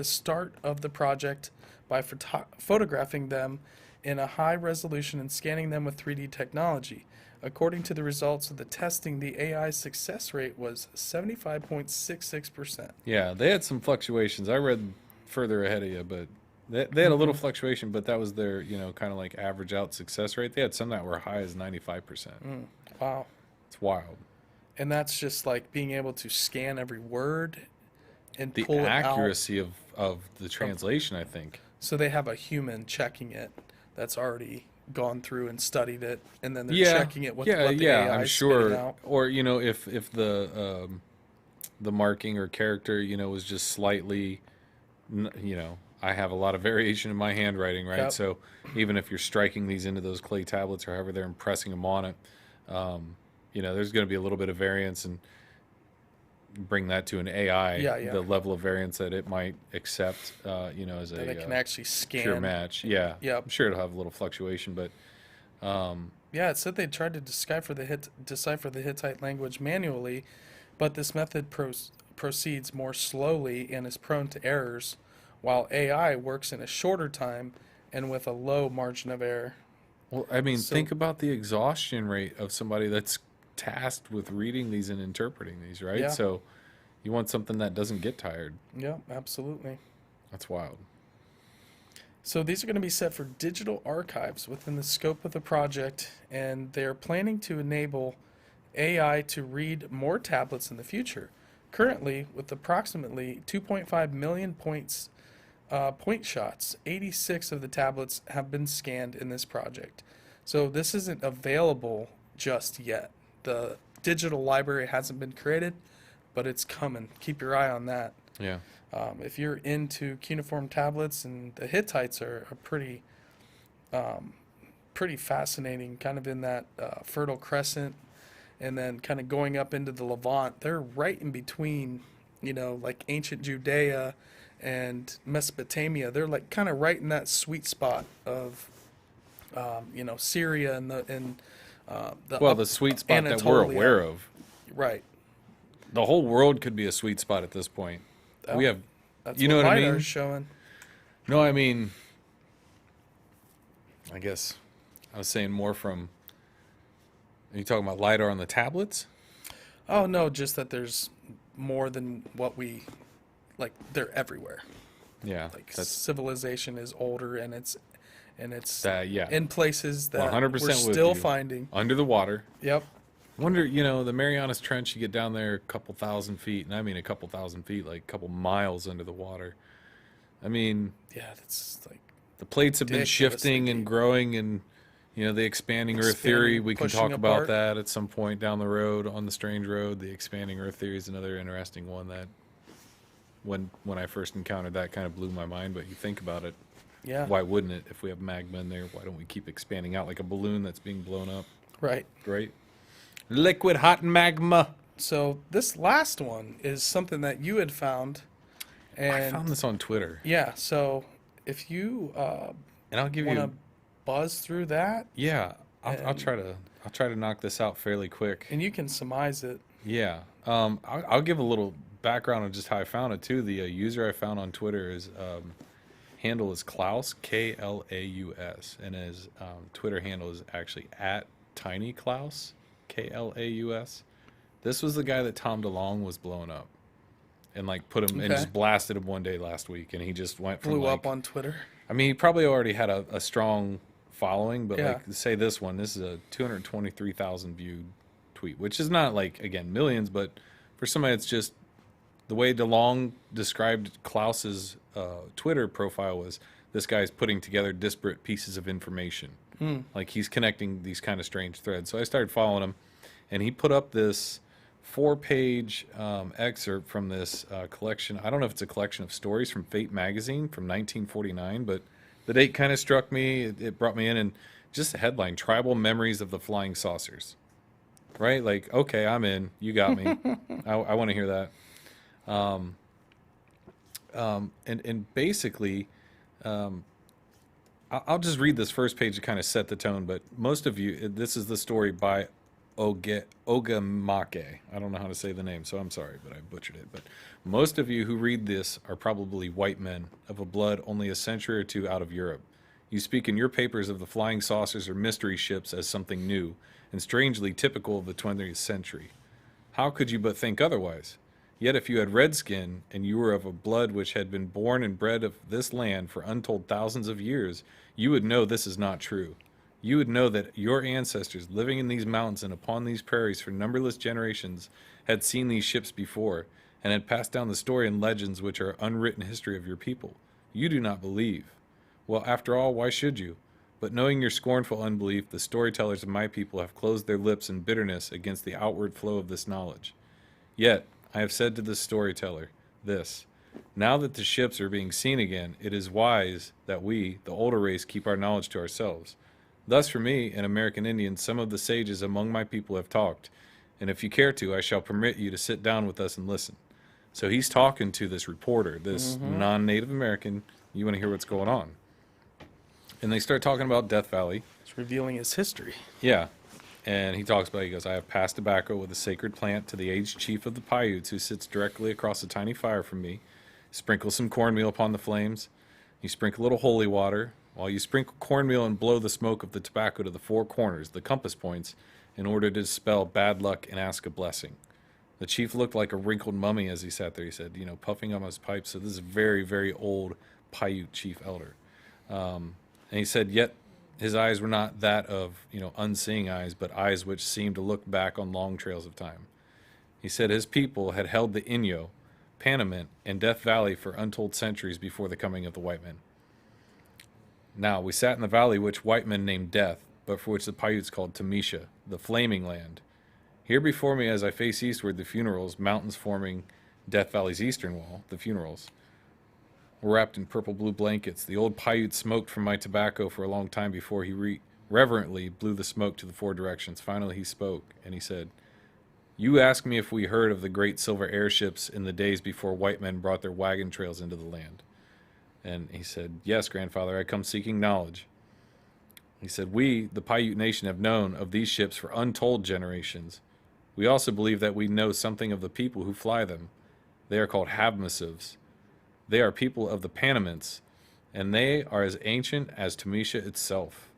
start of the project by photographing them in a high resolution and scanning them with 3D technology. According to the results of the testing, the AI success rate was 75.66%. Yeah, they had some fluctuations. I read further ahead of you, but they had a little fluctuation, but that was their, kind of like average out success rate. They had some that were high as 95%. Wow. It's wild. And that's just like being able to scan every word and The pull it out. accuracy of the translation, I think. So they have a human checking it that's already gone through and studied it, and then they're Yeah, checking it with yeah, what the yeah. AI I'm is sure. spitting out. Or if the marking or character was just slightly, I have a lot of variation in my handwriting, right? Yep. So even if you're striking these into those clay tablets or however they're impressing them on it, there's going to be a little bit of variance, and bring that to an AI, Yeah. the level of variance that it might accept, as That it a can actually scan. pure match. Yeah, Yep. I'm sure it'll have a little fluctuation, but Yeah, it said they tried to decipher the Hittite language manually, but this method proceeds more slowly and is prone to errors, while AI works in a shorter time and with a low margin of error. well, I mean, So- think about the exhaustion rate of somebody that's tasked with reading these and interpreting these, right? Yeah. So you want something that doesn't get tired. Yeah, absolutely. That's wild. So these are going to be set for digital archives within the scope of the project, and they are planning to enable AI to read more tablets in the future. Currently, with approximately 2.5 million point shots, 86 of the tablets have been scanned in this project. So this isn't available just yet. The digital library hasn't been created, but it's coming. Keep your eye on that. Yeah. If you're into cuneiform tablets, and the Hittites are pretty fascinating, kind of in that Fertile Crescent, and then kind of going up into the Levant. They're right in between, like ancient Judea and Mesopotamia. They're like kind of right in that sweet spot of, Syria and the sweet spot that we're Anatolia. aware of. Right. The whole world could be a sweet spot at this point. Oh, We have, That's you know what I mean? LiDAR's showing. No, I mean, I guess I was saying more from. Are you talking about LiDAR on the tablets? Oh no, just that there's more than what we like. They're everywhere. Yeah, Like that's civilization is older, and it's yeah, in places that 100% we're with still you. finding. Under the water. Yep. Wonder, the Marianas Trench. You get down there a couple thousand feet, and I mean a couple thousand feet, like a couple miles under the water. I mean, Yeah, that's like the plates have been ridiculously shifting and deep. growing, and the expanding Earth theory. We can pushing talk about apart. that at some point down the road on the Strange Road. The expanding Earth theory is another interesting one that, when I first encountered that, kind of blew my mind. But you think about it, Yeah. why wouldn't it? If we have magma in there, why don't we keep expanding out like a balloon that's being blown up? Right. Right? Liquid hot magma. So this last one is something that you had found, and I found this on Twitter, yeah. So if you and I'll give want to you. buzz through that, Yeah, I'll and- try to. I'll try to knock this out fairly quick. and you can surmise it. Yeah. I'll give a little background on just how I found it too. The user I found on Twitter is handle is Klaus, Klaus, and his Twitter handle is actually at Tiny Klaus, Klaus. This was the guy that Tom DeLonge was blowing up, and like put him and Okay. just blasted him one day last week, and he just went from Blew like, up on Twitter. I mean, he probably already had a strong following, but Yeah. like say this is a 223,000 viewed tweet, which is not like, again, millions, but for somebody, it's just the way DeLonge described Klaus's Twitter profile was, this guy's putting together disparate pieces of information. Like he's connecting these kind of strange threads. So I started following him, and he put up this 4-page excerpt from this collection. I don't know if it's a collection of stories from Fate magazine from 1949, but the date kind of struck me. It brought me in, and just the headline: "Tribal Memories of the Flying Saucers." Right? Like, okay, I'm in. You got me. I want to hear that. And basically, I'll just read this first page to kind of set the tone. But most of you, this is the story by Ogamake. I don't know how to say the name, so I'm sorry, but I butchered it. But most of you who read this are probably white men of a blood only a century or two out of Europe. You speak in your papers of the flying saucers or mystery ships as something new and strangely typical of the 20th century. How could you but think otherwise? Yet if you had red skin, and you were of a blood which had been born and bred of this land for untold thousands of years, you would know this is not true. You would know that your ancestors, living in these mountains and upon these prairies for numberless generations, had seen these ships before, and had passed down the story and legends which are unwritten history of your people. You do not believe. Well, after all, why should you? But knowing your scornful unbelief, the storytellers of my people have closed their lips in bitterness against the outward flow of this knowledge. Yet, I have said to the storyteller this: now that the ships are being seen again, it is wise that we, the older race, keep our knowledge to ourselves. Thus for me, an American Indian, some of the sages among my people have talked, and if you care to, I shall permit you to sit down with us and listen. So he's talking to this reporter, this non-Native American. You want to hear what's going on. And they start talking about Death Valley. It's revealing his history. Yeah. And he talks about, he goes, I have passed tobacco with a sacred plant to the aged chief of the Paiutes who sits directly across a tiny fire from me. Sprinkle some cornmeal upon the flames. You sprinkle a little holy water. While you sprinkle cornmeal and blow the smoke of the tobacco to the 4 corners, the compass points, in order to dispel bad luck and ask a blessing. The chief looked like a wrinkled mummy as he sat there, he said, puffing on his pipe. So this is a very, very old Paiute chief elder. And he said, yet his eyes were not that of, unseeing eyes, but eyes which seemed to look back on long trails of time. He said his people had held the Inyo, Panamint, and Death Valley for untold centuries before the coming of the white men. Now, we sat in the valley which white men named Death, but for which the Paiutes called Tamisha, the Flaming Land. Here before me, as I face eastward, the funerals, mountains forming Death Valley's eastern wall, the funerals, were wrapped in purple-blue blankets. The old Paiute smoked from my tobacco for a long time before he reverently blew the smoke to the four directions. Finally, he spoke, and he said, "You asked me if we heard of the great silver airships in the days before white men brought their wagon trails into the land." And he said, "Yes, grandfather, I come seeking knowledge." He said, "We, the Paiute Nation, have known of these ships for untold generations. We also believe that we know something of the people who fly them. They are called Havmusuvs. They are people of the Panamints, and they are as ancient as Tamisha itself."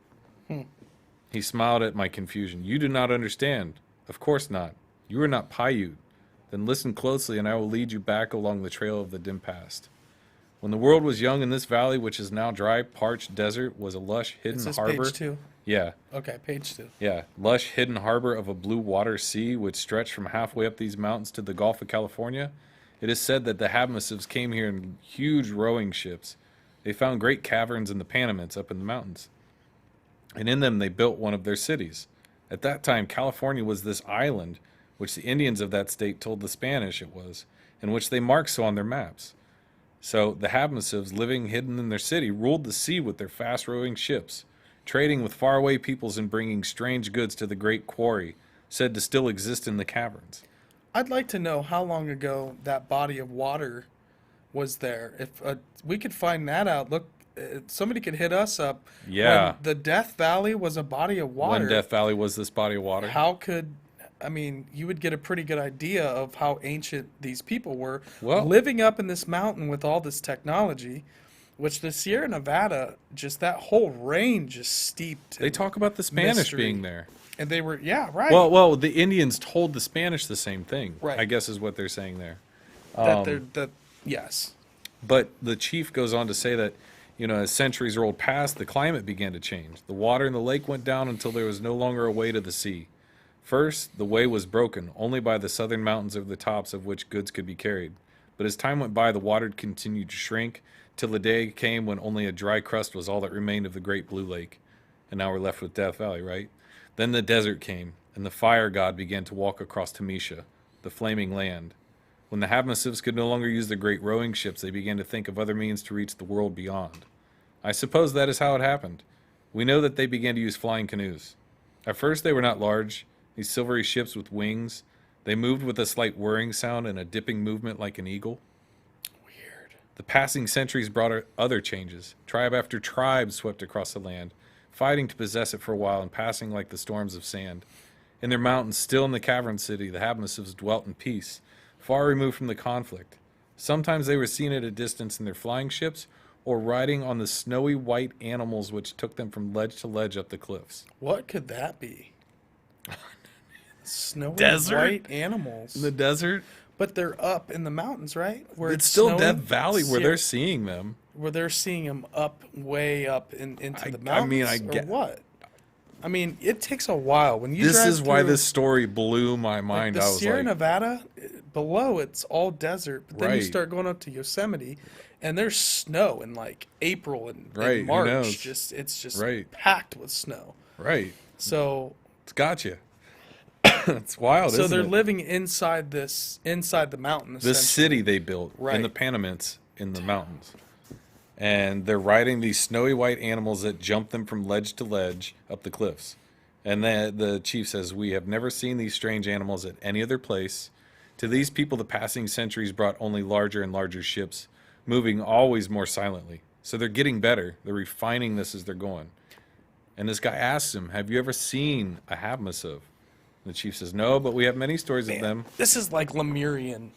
He smiled at my confusion. "You do not understand." "Of course not. You are not Paiute. Then listen closely, and I will lead you back along the trail of the dim past. When the world was young in this valley, which is now dry, parched desert, was a lush, hidden Is this harbor." page 2? Yeah, Okay, page 2. yeah. "Lush, hidden harbor of a blue water sea, which stretched from halfway up these mountains to the Gulf of California. It is said that the Havmusuvs came here in huge rowing ships. They found great caverns in the Panamints up in the mountains, and in them they built one of their cities. At that time, California was this island, which the Indians of that state told the Spanish it was, and which they marked so on their maps. So the Havmusuvs, living hidden in their city, ruled the sea with their fast-rowing ships, trading with faraway peoples and bringing strange goods to the great quarry, said to still exist in the caverns." I'd like to know how long ago that body of water was there. If we could find that out, look, somebody could hit us up. Yeah. When the Death Valley was a body of water. When Death Valley was this body of water. How could, I mean, you would get a pretty good idea of how ancient these people were, Well- living up in this mountain with all this technology, which the Sierra Nevada, just that whole range is steeped. They in talk about the Spanish mystery. being there. And they were, yeah, right. Well, the Indians told the Spanish the same thing. Right. I guess is what they're saying there. Yes. But the chief goes on to say that, as centuries rolled past, the climate began to change. The water in the lake went down until there was no longer a way to the sea. First, the way was broken, only by the southern mountains over the tops of which goods could be carried. But as time went by, the water continued to shrink, till the day came when only a dry crust was all that remained of the great blue lake. And now we're left with Death Valley, right? Then the desert came, and the fire god began to walk across Tamisha, the flaming land. When the Havmusuvs could no longer use the great rowing ships, they began to think of other means to reach the world beyond. I suppose that is how it happened. We know that they began to use flying canoes. At first they were not large, these silvery ships with wings. They moved with a slight whirring sound and a dipping movement like an eagle. Weird. The passing centuries brought other changes. Tribe after tribe swept across the land, fighting to possess it for a while and passing like the storms of sand. In their mountains, still in the cavern city, the Havmusuvs dwelt in peace, far removed from the conflict. Sometimes they were seen at a distance in their flying ships or riding on the snowy white animals which took them from ledge to ledge up the cliffs. What could that be? Snowy Desert? white animals. In the desert? But they're up in the mountains, right? Where It's still snowing? Death Valley where Yeah, they're seeing them. where they're seeing them up, way up into the I mountains. mean, I or get- what? I mean, it takes a while when you. This drive is why through, this story blew my like, mind. the I was Sierra like, Nevada, below it's all desert, but then you Right. start going up to Yosemite, and there's snow in like April and Right, who March. knows? It's just Right. packed with snow. right, So it's got you. It's wild, so isn't they're it? living inside the mountain. This essentially. city they built in Right. the Panamints in the mountains. And they're riding these snowy white animals that jump them from ledge to ledge up the cliffs. And the chief says, "We have never seen these strange animals at any other place. To these people, the passing centuries brought only larger and larger ships, moving always more silently. So they're getting better. They're refining this as they're going." And this guy asks him, "Have you ever seen a Havmusuv?" The chief says, "No, but we have many stories of them. This is like Lemurian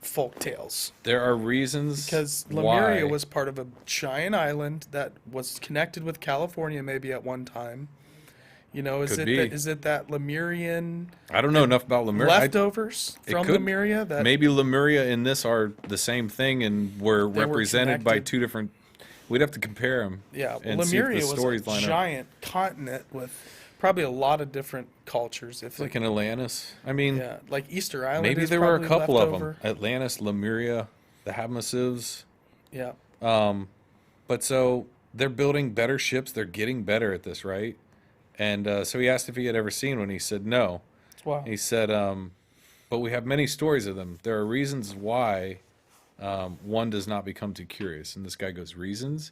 folk tales. There are reasons Because why." Lemuria was part of a giant island that was connected with California maybe at one time. Is Could it be. that Lemurian I don't know enough about Lemuria. leftovers It from could- Lemuria that Maybe Lemuria and this are the same thing, and we're They were represented by connected. two different. We'd have to compare them. yeah, and see if Lemuria the was stories a line up. giant continent with probably a lot of different cultures. If It's like an Atlantis. I mean, yeah, like Easter Island. maybe is there were a probably couple left of them: over. Atlantis, Lemuria, the Havmusuvs. Yeah, But so they're building better ships. They're getting better at this, right? And so he asked if he had ever seen one. He said no. wow. He said, but we have many stories of them. There are reasons why one does not become too curious. And this guy goes, reasons?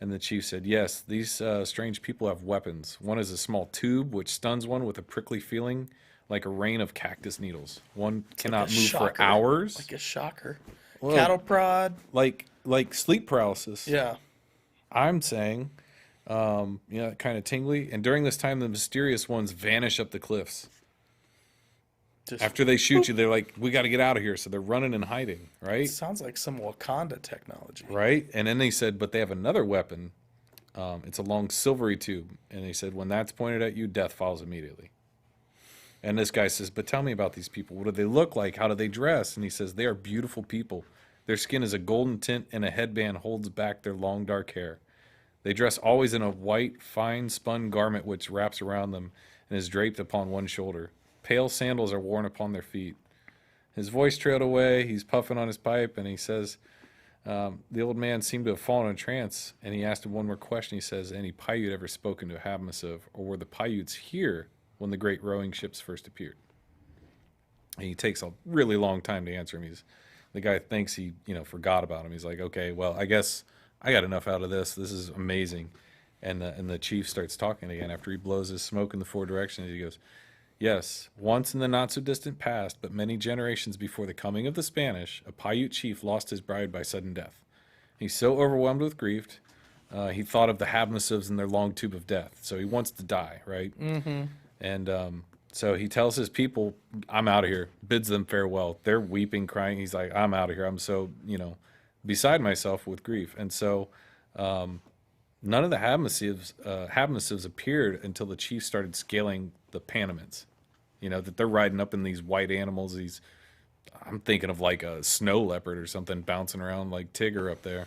And the chief said, yes, these strange people have weapons. One is a small tube which stuns one with a prickly feeling like a rain of cactus needles. One cannot move shocker. for hours. Like a shocker. Well, Cattle prod. Like sleep paralysis. Yeah. I'm saying, kind of tingly. And during this time, the mysterious ones vanish up the cliffs. Just After they shoot you, they're like, we got to get out of here. So they're running and hiding, right? sounds like some Wakanda technology. Right. And then they said, but they have another weapon. It's a long silvery tube. And they said, when that's pointed at you, death follows immediately. And this guy says, but tell me about these people. What do they look like? How do they dress? And he says, they are beautiful people. Their skin is a golden tint, and a headband holds back their long dark hair. They dress always in a white, fine spun garment which wraps around them and is draped upon one shoulder. Pale sandals are worn upon their feet. His voice trailed away. He's puffing on his pipe, and he says, the old man seemed to have fallen in a trance, and he asked him one more question. He says, any Paiute ever spoken to a Havmusuv, or were the Paiutes here when the great rowing ships first appeared? And he takes a really long time to answer him. The guy thinks he, forgot about him. He's like, okay, well, I guess I got enough out of this. This is amazing. And the chief starts talking again after he blows his smoke in the four directions. He goes, yes, once in the not-so-distant past, but many generations before the coming of the Spanish, a Paiute chief lost his bride by sudden death. He's so overwhelmed with grief, he thought of the Havmusuvs and their long tube of death. So he wants to die, right? Mm-hmm. And so he tells his people, I'm out of here, bids them farewell. They're weeping, crying. He's like, I'm out of here. I'm so, beside myself with grief. And so none of the Havmusuvs appeared until the chief started scaling the Panamints. That they're riding up in these white animals. I'm thinking of like a snow leopard or something bouncing around like Tigger up there.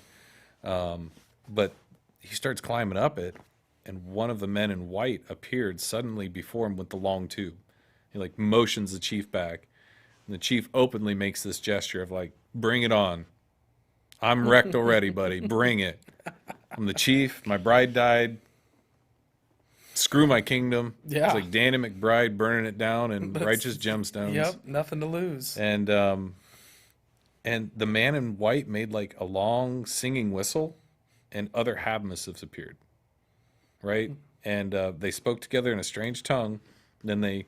But he starts climbing up it, and one of the men in white appeared suddenly before him with the long tube. He like motions the chief back, and the chief openly makes this gesture of like, bring it on. I'm wrecked already, buddy. Bring it. I'm the chief. My bride died. Screw my kingdom. Yeah. It's like Danny McBride burning it down in righteous gemstones. Yep, nothing to lose. And the man in white made like a long singing whistle, and other Havmusuvs appeared. Right? And they spoke together in a strange tongue. Then they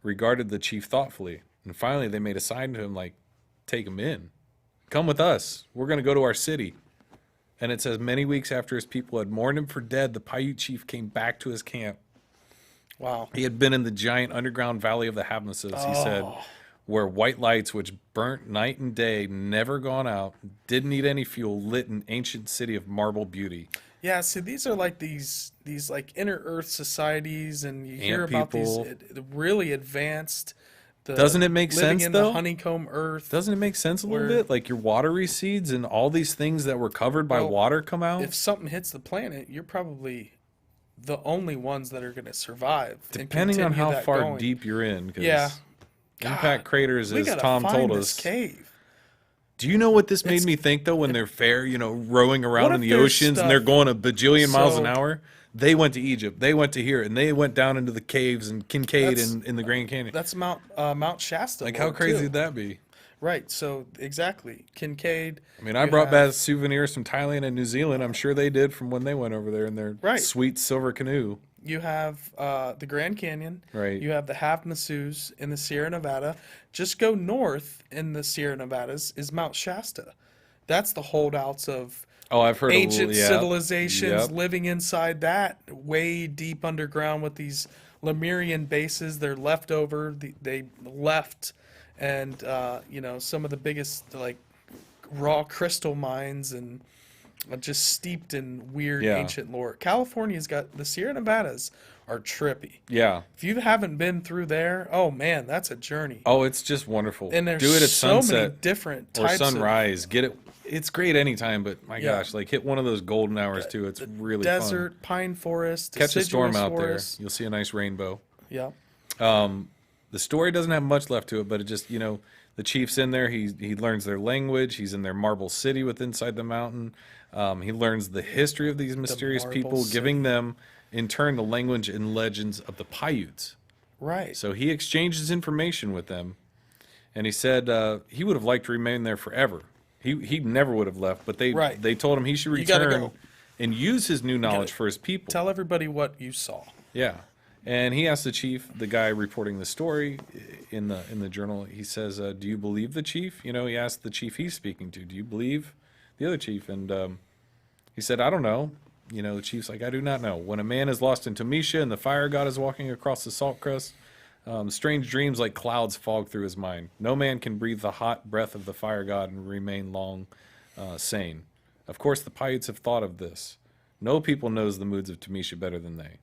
regarded the chief thoughtfully. And finally they made a sign to him like, take him in. Come with us. We're going to go to our city. And it says, many weeks after his people had mourned him for dead, the Paiute chief came back to his camp. Wow. He had been in the giant underground valley of the Havmusuvs, he said, where white lights which burnt night and day, never gone out, didn't need any fuel, lit an ancient city of marble beauty. Yeah, see, these are like these like inner Earth societies, and you hear about people. these really advanced. Doesn't it make living sense, in though? the honeycomb Earth. Doesn't it make sense a little bit? Like your water recedes and all these things that were covered by water come out? If something hits the planet, you're probably the only ones that are going to survive. Depending on how far deep you're in. Yeah. Impact craters, we as gotta Tom find told this us. Cave. Do you know what this made me think, though, when they're rowing around What in if the there's oceans stuff- and they're going a bajillion miles an So- hour? They went to Egypt. They went to here. And they went down into the caves and Kincaid in the Grand Canyon. That's Mount Shasta. Like, how Lord, crazy too. would that be? Right. So exactly, Kincaid. I mean, I brought back souvenirs from Thailand and New Zealand. I'm sure they did from when they went over there in their sweet silver canoe. You have the Grand Canyon. Right. You have the Havmusuvs in the Sierra Nevada. Just go north in the Sierra Nevadas is Mount Shasta. That's the holdouts of I've heard ancient civilizations Yep. living inside that way deep underground with these Lemurian bases. They're left over. They left, and some of the biggest like raw crystal mines and just steeped in weird ancient lore. California's got the Sierra Nevadas are trippy. Yeah. If you haven't been through there, oh man, that's a journey. Oh, it's just wonderful. And there's Do it at so sunset many different or types sunrise. Get it. It's great anytime, but my Yeah. gosh, like hit one of those golden hours too. It's really desert, fun. pine forest, Catch a storm deciduous out forest. there. You'll see a nice rainbow. Yeah. The story doesn't have much left to it, but it just, the chief's in there. He learns their language. He's in their marble city inside the mountain. He learns the history of these mysterious marble people, city. giving them, in turn, the language and legends of the Paiutes. Right. So he exchanges information with them. and he said he would have liked to remain there forever. He never would have left, but they told him he should You gotta return go. and use his new knowledge for his people. Tell everybody what you saw. Yeah. And he asked the chief, the guy reporting the story in the journal, he says, do you believe the chief? You know, he asked the chief he's speaking to, do you believe the other chief? And he said, I don't know. You know, the chief's like, I do not know. When a man is lost in Tamisha and the fire god is walking across the salt crust, strange dreams like clouds fog through his mind. No man can breathe the hot breath of the fire god and remain long sane. Of course, the Paiutes have thought of this. No people knows the moods of Tamisha better than they.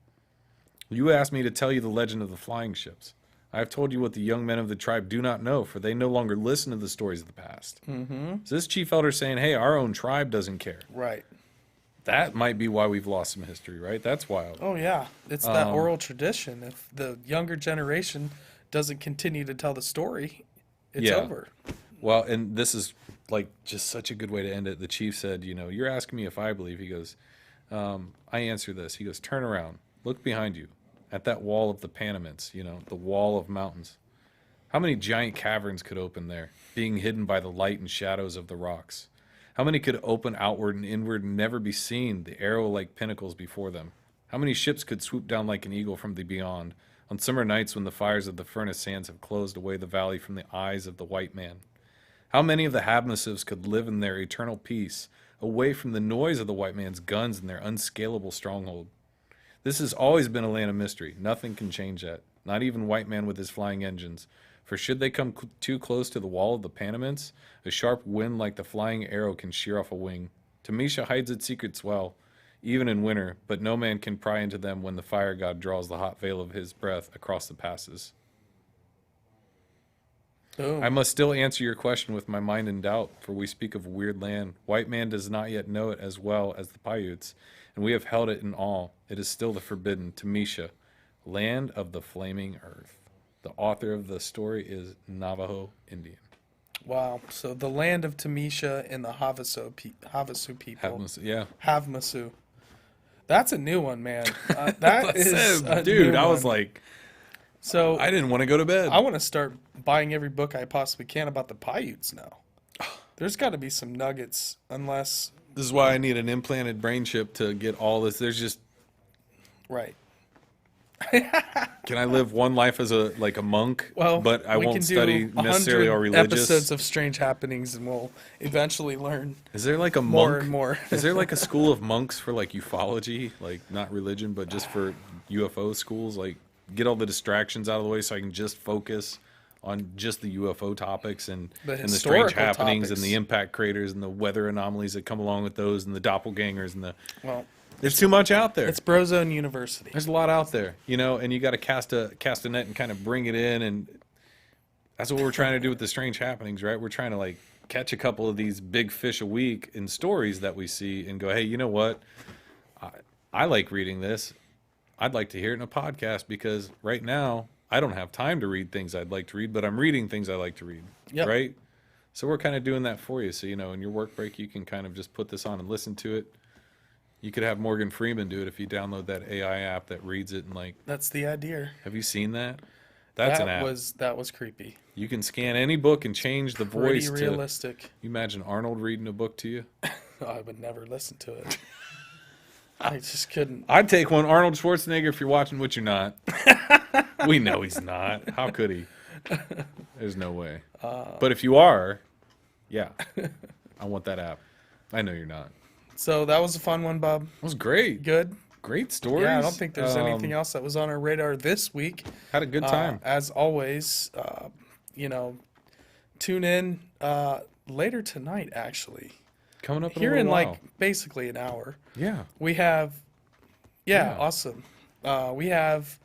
You asked me to tell you the legend of the flying ships. I have told you what the young men of the tribe do not know, for they no longer listen to the stories of the past. Mm-hmm. So this chief elder saying, hey, our own tribe doesn't care. Right. That might be why we've lost some history, right? That's wild. Oh, yeah. It's that oral tradition. If the younger generation doesn't continue to tell the story, it's over. Well, and this is like just such a good way to end it. The chief said, you know, you're asking me if I believe. He goes, I answer this. He goes, turn around. Look behind you at that wall of the Panamints, you know, the wall of mountains. How many giant caverns could open there, being hidden by the light and shadows of the rocks? How many could open outward and inward and never be seen, the arrow-like pinnacles before them? How many ships could swoop down like an eagle from the beyond, on summer nights when the fires of the furnace sands have closed away the valley from the eyes of the white man? How many of the Havmusuvs could live in their eternal peace, away from the noise of the white man's guns and their unscalable stronghold? This has always been a land of mystery. Nothing can change that. Not even white man with his flying engines. For should they come too close to the wall of the Panamints, a sharp wind like the flying arrow can shear off a wing. Tamisha hides its secrets well, even in winter, but no man can pry into them when the fire god draws the hot veil of his breath across the passes. Boom. I must still answer your question with my mind in doubt, for we speak of a weird land. White man does not yet know it as well as the Paiutes, and we have held it in awe. It is still the forbidden Tamisha, land of the flaming earth. The author of the story is Navajo Indian. Wow. So the land of Tamisha and the Havasu people. Havmusu. That's a new one, man. That is a dude. new I was one. like, so I didn't want to go to bed. I want to start buying every book I possibly can about the Paiutes now. There's got to be some nuggets, unless this is why I need an implanted brain chip to get all this. There's just right. Can I live one life as a monk? Well, but I we won't can study do necessarily or 100 religious. episodes of Strange Happenings, and we'll eventually learn. Is there like a more monk? And more. Is there like a school of monks for like ufology, like not religion, but just for UFO schools? Like get all the distractions out of the way so I can just focus on just the UFO topics and the strange happenings and the impact craters and the weather anomalies that come along with those and the doppelgangers and the. Well, there's too much out there. It's Brozone University. There's a lot out there, you know, and you got to cast a net and kind of bring it in, and that's what we're trying to do with the strange happenings, right? We're trying to like catch a couple of these big fish a week in stories that we see and go, hey, you know what? I like reading this. I'd like to hear it in a podcast because right now I don't have time to read things I'd like to read, but I'm reading things I like to read, right? So we're kind of doing that for you. So, you know, in your work break, you can kind of just put this on and listen to it. You could have Morgan Freeman do it if you download that AI app that reads it and like. That's the idea. Have you seen that? That's an app. That was creepy. You can scan any book and change the voice. Pretty realistic. You imagine Arnold reading a book to you? I would never listen to it. I just couldn't. I'd take one. Arnold Schwarzenegger, if you're watching, which you're not. We know he's not. How could he? There's no way. But if you are, yeah, I want that app. I know you're not. So that was a fun one, Bob. It was great. Good. Great stories. Yeah, I don't think there's anything else that was on our radar this week. Had a good time. As always, you know, tune in later tonight, actually. Coming up here in a while. like basically an hour. Yeah. We have, awesome. We have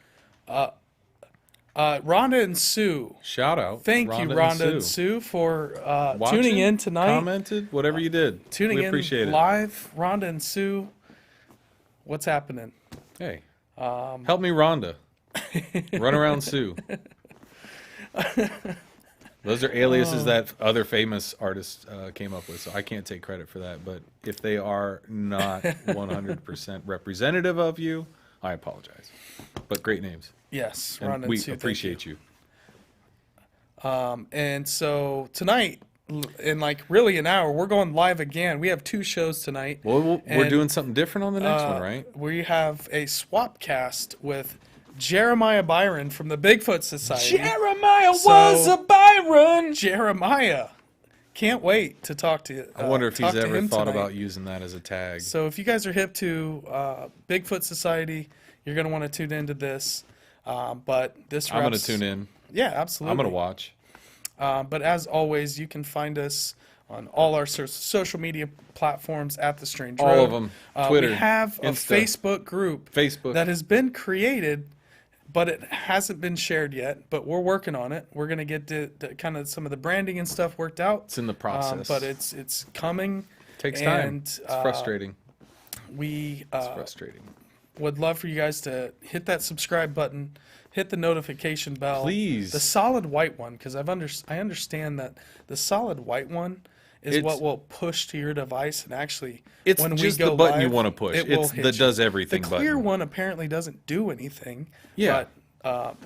Rhonda and Sue. Shout out. Thank you, Rhonda and Sue, for tuning in tonight. Commented, whatever you did. Tuning we in appreciate live. Rhonda and Sue, what's happening? Hey, help me, Rhonda. Run around Sue. Those are aliases that other famous artists came up with, so I can't take credit for that. But if they are not 100% representative of you, I apologize. But great names. Yes, And Rhonda we and Sue, appreciate you. And so tonight, in like really an hour, we're going live again. We have 2 shows tonight. Well, we're And, doing something different on the next one, right? We have a swap cast with Jeremiah Byron from the Bigfoot Society. Jeremiah So- was a Byron. Jeremiah. Can't wait to talk to you. I wonder if he's ever thought tonight. about using that as a tag. So if you guys are hip to Bigfoot Society, you're going to want to tune into this. But this I'm going to wraps- tune in. Yeah, absolutely. I'm going to watch. But as always, you can find us on all our social media platforms at The Strange Road. All of them. Twitter, We have a Insta. Facebook group Facebook. that has been created, but it hasn't been shared yet. But we're working on it. We're going to get to kind of some of the branding and stuff worked out. It's in the process. But it's coming. Takes time. And, It's frustrating. We It's frustrating. would love for you guys to hit that subscribe button, hit the notification bell. Please. The solid white one, because I understand that the solid white one is It's- what will push to your device and actually It's when just we go the button you live, want to push. it will It's hit the you. does everything The clear button. one apparently doesn't do anything. Yeah.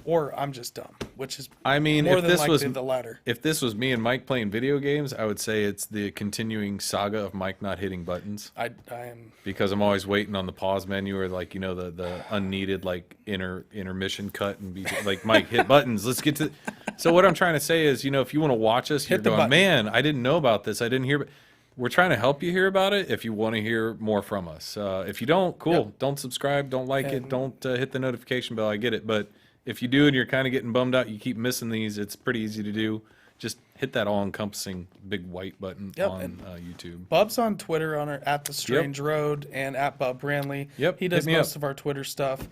Or I'm just dumb, which is I mean, more if than this likely was the latter. if this was me and Mike playing video games, I would say it's the continuing saga of Mike not hitting buttons I am because I'm always waiting on the pause menu or like the unneeded like intermission cut and be like Mike hit buttons. Let's get to. So what I'm trying to say is if you want to watch us, you're Hit the going, button. man, I didn't know about this. I didn't hear. We're trying to help you hear about it. If you want to hear more from us, if you don't, cool. Yep. Don't subscribe. Don't like it. And- Don't hit the notification bell. I get it, but if you do and you're kind of getting bummed out, you keep missing these. It's pretty easy to do. Just hit that all-encompassing big white button Yep, on and- YouTube. Bub's on Twitter at the Strange Road and at Bub Brandley. Yep, He hit does me most up. of our Twitter stuff.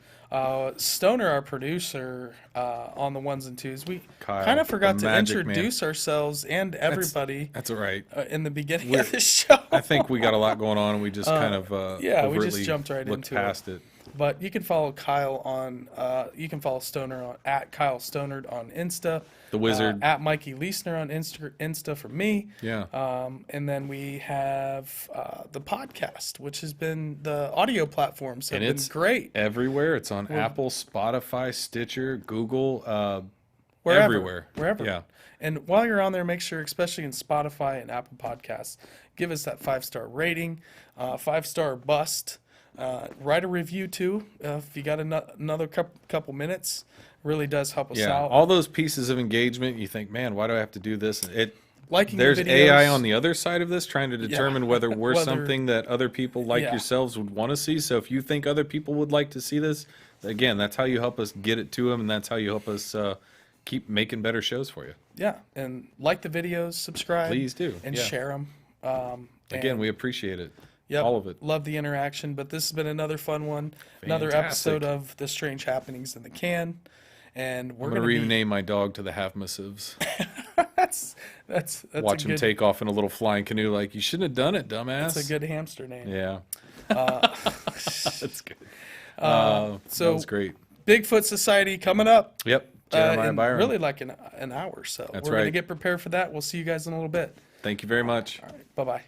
Stoner, our producer, on the ones and twos. We Kyle, kind of forgot the to magic man. introduce ourselves and everybody That's all right. in the beginning of the show. I think we got a lot going on, and we just kind of yeah, we just overtly jumped right looked into it. past it. But you can follow Kyle on. You can follow Stoner at Kyle Stoner on Insta. The Wizard. At Mikey Leisner on Insta for me. Yeah. And then we have the podcast, which has been the audio platforms have And been it's great. Everywhere. It's on Apple, Spotify, Stitcher, Google, Wherever, everywhere. Wherever. Yeah. And while you're on there, make sure, especially in Spotify and Apple Podcasts, give us that 5-star rating, 5-star bust. Write a review too if you got another couple minutes. Really does help us Yeah. out. All those pieces of engagement, you think, man, why do I have to do this? Liking the There's videos. AI on the other side of this trying to determine whether we're Whether- something that other people like Yeah. yourselves would want to see. So if you think other people would like to see this, again, that's how you help us get it to them, and that's how you help us keep making better shows for you. Yeah, and like the videos, subscribe. Please do, And yeah. share them. Again, we appreciate it. Yep, all of it. Love the interaction, but this has been another fun one. Another Fantastic. episode of The Strange Happenings in the Can. And we're I'm going gonna to rename my dog to the Havmusuvs. that's Watch a him good, take off in a little flying canoe. Like you shouldn't have done it, dumbass. That's a good hamster name. Yeah. That's good. That So was great. Bigfoot Society coming up. Yep. Jeremiah in Byron. really like an hour or so. That's We're going to right. get prepared for that. We'll see you guys in a little bit. Thank you very much. All right. Bye-bye.